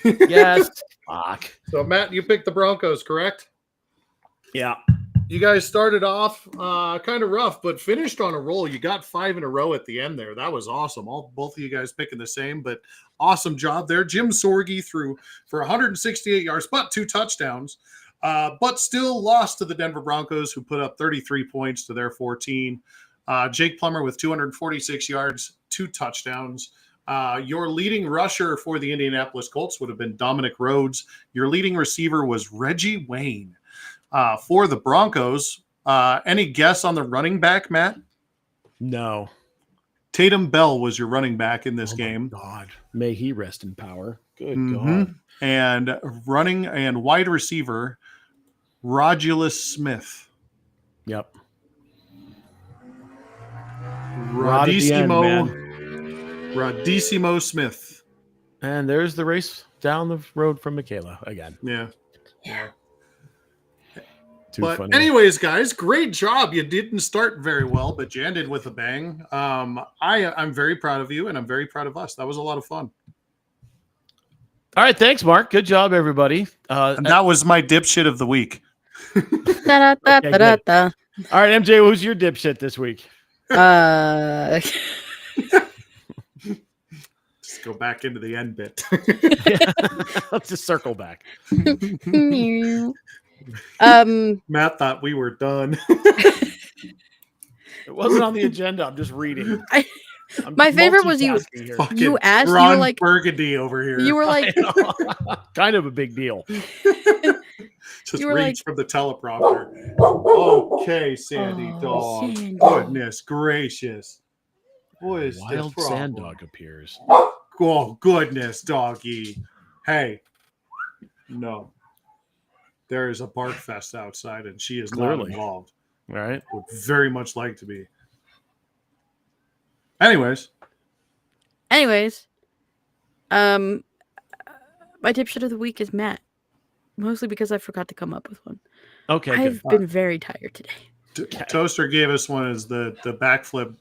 it. Yes. Fuck. So Matt, you picked the Broncos, correct? Yeah. You guys started off kind of rough, but finished on a roll. You got 5 in a row at the end there. That was awesome. Both of you guys picking the same, but awesome job there. Jim Sorgi threw for 168 yards, but 2 touchdowns, but still lost to the Denver Broncos, who put up 33 points to their 14. Jake Plummer with 246 yards, 2 touchdowns. Your leading rusher for the Indianapolis Colts would have been Dominic Rhodes. Your leading receiver was Reggie Wayne. For the Broncos, any guess on the running back, Matt? No. Tatum Bell was your running back in this game. God, may he rest in power. Good Mhm. God. And running and wide receiver, Rodulus Smith. Yep. Rod at the end, Rodissimo Smith. And there's the race down the road from Michaela again. Yeah. Too But funny. anyways, guys, great job. You didn't start very well, but you ended with a bang. I'm very proud of you, and I'm very proud of us. That was a lot of fun. All right, thanks, Mark. Good job, everybody. And that was my dipshit of the week. Da-da-da-da-da-da. All right, MJ, who's your dipshit this week? Just go back into the end bit. Let's just circle back. Matt thought we were done. It wasn't on the agenda. I'm just reading. I'm My favorite was you- multitasking here. Fucking You asked, you Ron were like, Burgundy over here. you were like, Kind of a big deal. Just you were reads from the teleprompter. Okay, Sandy Oh, dog. Sandy. Goodness gracious. What is Wild this sand problem? dog appears. Oh, goodness, doggy. Hey, no. There is a bark fest outside, and she is not Clearly. involved. All right. Would very much like to be. Anyways, my dipshit of the week is Matt. Mostly because I forgot to come up with one. Okay. I've Good. been very tired today. Toaster gave us one as the backflip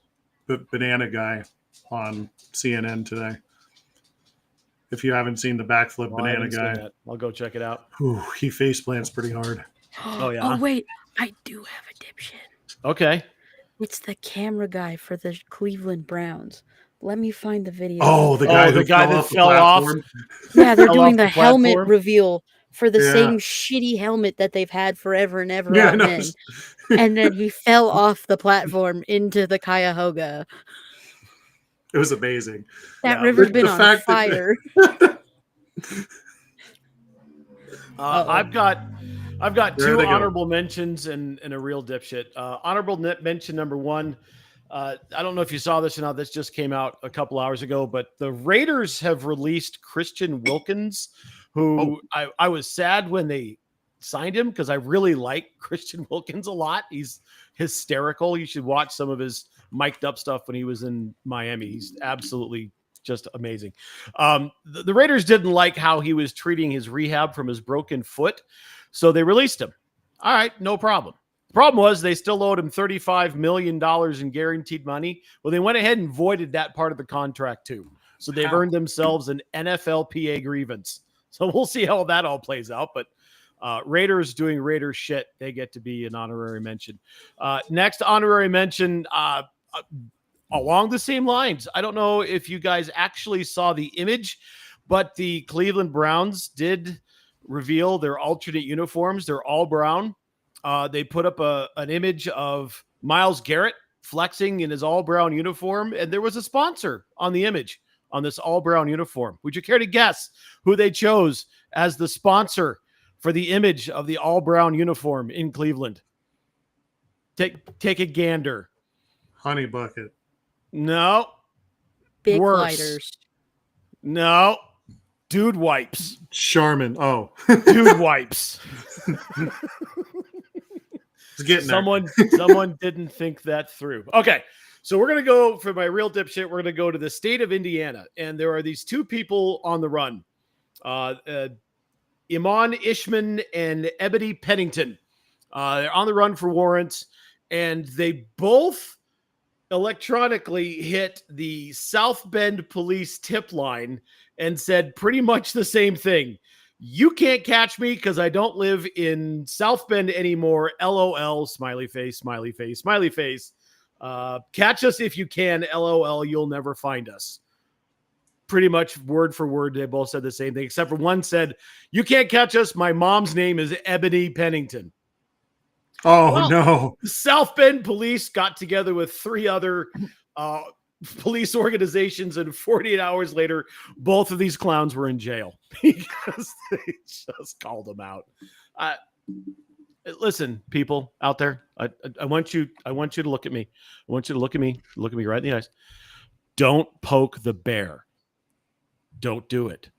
banana guy on CNN today. If you haven't seen the backflip Well, I banana haven't seen guy, that. I'll go check it out. whew, he face plants pretty hard. Oh, yeah? Oh wait, I do have a dipshit. Okay. It's the camera guy for the Cleveland Browns. Let me find the video. Oh, the guy who guy fell that off the fell off. platform. Yeah, they're fell doing off the the helmet platform? reveal for the Yeah. same shitty helmet that they've had forever and ever Yeah, I on know. men. And then he fell off the platform into the Cuyahoga. It was amazing. That Yeah, river's the been on fact that- fire. I've got There two they go. honorable mentions and a real dipshit. Honorable mention number one. I don't know if you saw this or not. This just came out a couple hours ago, but the Raiders have released Christian Wilkins, who I was sad when they signed him because I really like Christian Wilkins a lot. He's hysterical. You should watch some of his mic'd up stuff when he was in Miami. He's absolutely just amazing. The Raiders didn't like how he was treating his rehab from his broken foot, so they released him. All right, no problem. The problem was they still owed him $35 million in guaranteed money. Well, they went ahead and voided that part of the contract too. So they've earned themselves an NFLPA grievance. So we'll see how that all plays out. But Raiders doing Raiders shit, they get to be an honorary mention. Next honorary mention, along the same lines. I don't know if you guys actually saw the image, but the Cleveland Browns did reveal their alternate uniforms. They're all brown. They put up an image of Myles Garrett flexing in his all brown uniform, and there was a sponsor on the image on this all brown uniform. Would you care to guess who they chose as the sponsor for the image of the all brown uniform in Cleveland? Take a gander. Honey Bucket. No. Big Worse. lighters. No. Dude wipes. Charmin. Oh, Dude wipes. it's getting there. Someone didn't think that through. Okay. So we're going to go for my real dipshit. We're going to go to the state of Indiana. And there are these two people on the run. Iman Ishman and Ebony Pennington. They're on the run for warrants. And they both electronically hit the South Bend police tip line and said pretty much the same thing. You can't catch me because I don't live in South Bend anymore. LOL, smiley face, smiley face, smiley face. Catch us if you can. LOL, you'll never find us. Pretty much word for word, they both said the same thing, except for one said, you can't catch us. My mom's name is Ebony Pennington. Oh, Well, no. South Bend police got together with three other police organizations, and 48 hours later, both of these clowns were in jail because they just called them out. Listen, people out there, I want you to look at me. I want you to look at me right in the eyes. Don't poke the bear. Don't do it.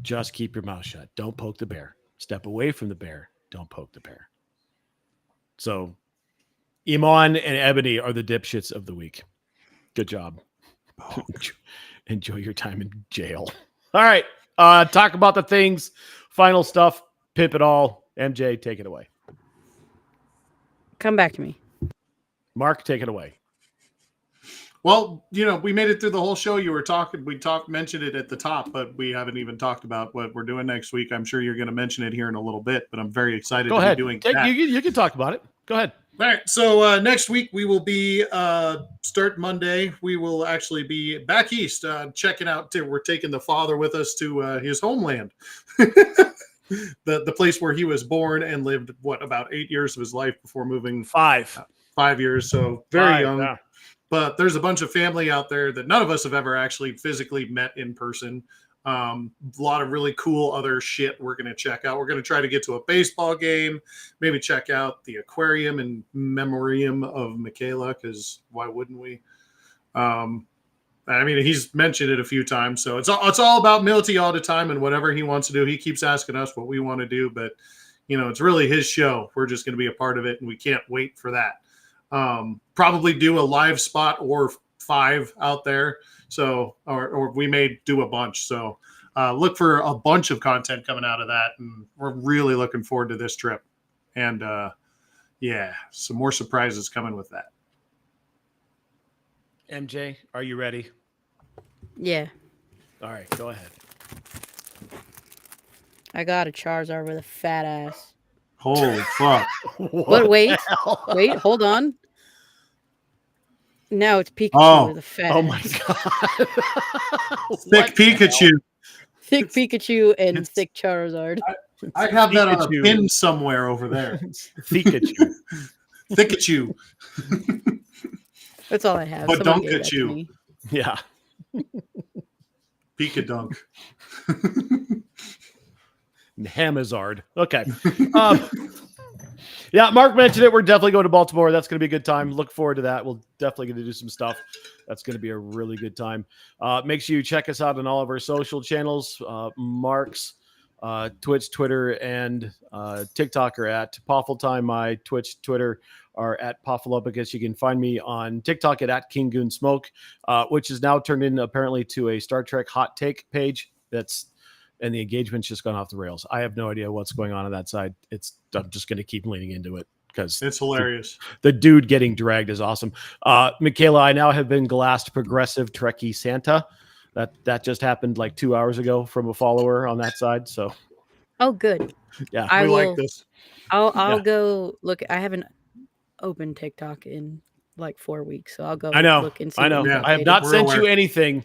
Just keep your mouth shut. Don't poke the bear. Step away from the bear. Don't poke the bear. So Iman and Ebony are the dipshits of the week. Good job. Enjoy your time in jail. All right. Talk about the things. Final stuff. Pimp it all. MJ, take it away. Come back to me. Mark, take it away. Well, we made it through the whole show. Mentioned it at the top, but we haven't even talked about what we're doing next week. I'm sure you're going to mention it here in a little bit, but I'm very excited Go to ahead. be doing that. that. You can talk about it. Go ahead. All right. So next week we will be start Monday. We will actually be back east, checking out. We're taking the father with us to his homeland, the place where he was born and lived. About 8 years of his life before moving. 5 years. So very young. Yeah. But there's a bunch of family out there that none of us have ever actually physically met in person. A lot of really cool other shit we're going to check out. We're going to try to get to a baseball game, maybe check out the aquarium in memoriam of Michaela, because why wouldn't we? He's mentioned it a few times, so it's all about Milty all the time, and whatever he wants to do. He keeps asking us what we want to do, but it's really his show. We're just going to be a part of it, and we can't wait for that. Probably do a live spot or 5 out there. So, or we may do a bunch. So, look for a bunch of content coming out of that. And we're really looking forward to this trip. And, Yeah, some more surprises coming with that. MJ, are you ready? Yeah, All right, go ahead. I got a Charizard with a fat ass. Holy fuck! But wait, the hell? wait, hold on. Now it's Pikachu Oh. with a fat Oh my ass. god. Thick Pikachu. Thick It's- Pikachu and it's- thick Charizard. I have that on a Pikachu. pin somewhere over there. Pikachu. Pikachu. That's all I have. But Someone don't gave get that to you. me. Yeah. Pikadunk. Hamazard. Okay. Yeah, Mark mentioned it. We're definitely going to Baltimore. That's going to be a good time. Look forward to that. We'll definitely going to do some stuff. That's going to be a really good time. Make sure you check us out on all of our social channels. Mark's Twitch, Twitter, and TikTok are at Poffle Time. My Twitch, Twitter are at Poffleopicus. You can find me on TikTok at King Goon Smoke, which is now turned in apparently to a Star Trek hot take page. And the engagement's just gone off the rails. I have no idea what's going on that side. I'm just going to keep leaning into it because It's hilarious. the dude getting dragged is awesome. Michaela, I now have been glassed progressive Trekkie Santa. That just happened like 2 hours ago from a follower on that side. So Oh, good. yeah, I We will. like this. I'll Yeah. go look. I haven't opened TikTok in like 4 weeks, so I'll go. I know. Look and see I know. what Yeah. I have updated. not We're sent you aware. anything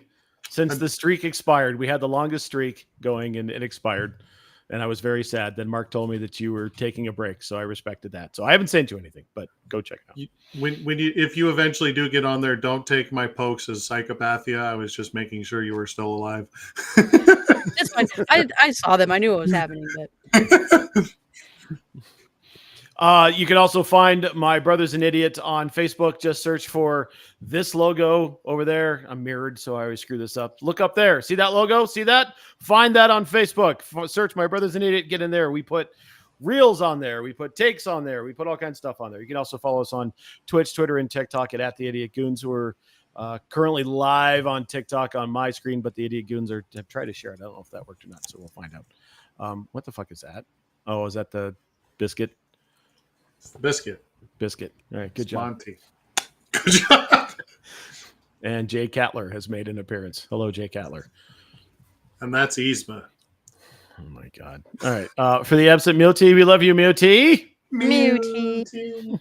since the streak expired. We had the longest streak going and it expired. And I was very sad. Then Mark told me that you were taking a break. So I respected that. So I haven't sent you anything, but go check it out. If you eventually do get on there, don't take my pokes as psychopathia. I was just making sure you were still alive. It's fine. I saw them. I knew what was happening, but You can also find my Brothers an Idiot on Facebook. Just search for this logo over there. I'm mirrored, so I always screw this up. Look up there. See that logo? See that? Find that on Facebook. Search my Brothers an Idiot. Get in there. We put reels on there. We put takes on there. We put all kinds of stuff on there. You can also follow us on Twitch, Twitter, and TikTok at the Idiot Goons. We're currently live on TikTok on my screen, but the Idiot Goons have tried to share it. I don't know if that worked or not, so we'll find out. What the fuck is that? Oh, is that the biscuit? Biscuit. All right, good job. Monty. Good job. And Jay Catler has made an appearance. Hello, Jay Catler. And that's Yzma. Oh my God! All right, for the absent Multi, we love you, Multi. Muty.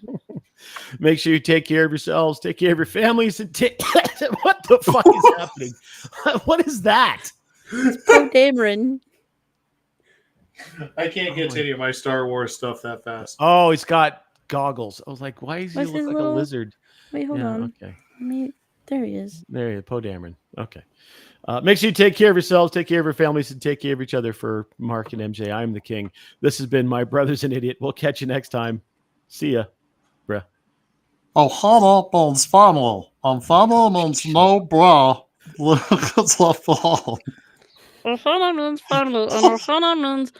Make sure you take care of yourselves, take care of your families, and what the fuck is happening? What is that? Poe Dameron. I can't get to any of my Star Wars stuff that fast. Oh, he's got goggles. I was like, why does he What's look his like little- a lizard? Wait, hold on. Okay. There he is. There you go, Poe Dameron. Okay. Make sure you take care of yourselves, take care of your families, and take care of each other. For Mark and MJ, I'm the king. This has been my Brothers an Idiot. We'll catch you next time. See ya, bruh. Oh, Hannah means family. And family means no bra. Look, it's left behind. Ohana means family, and Ohana means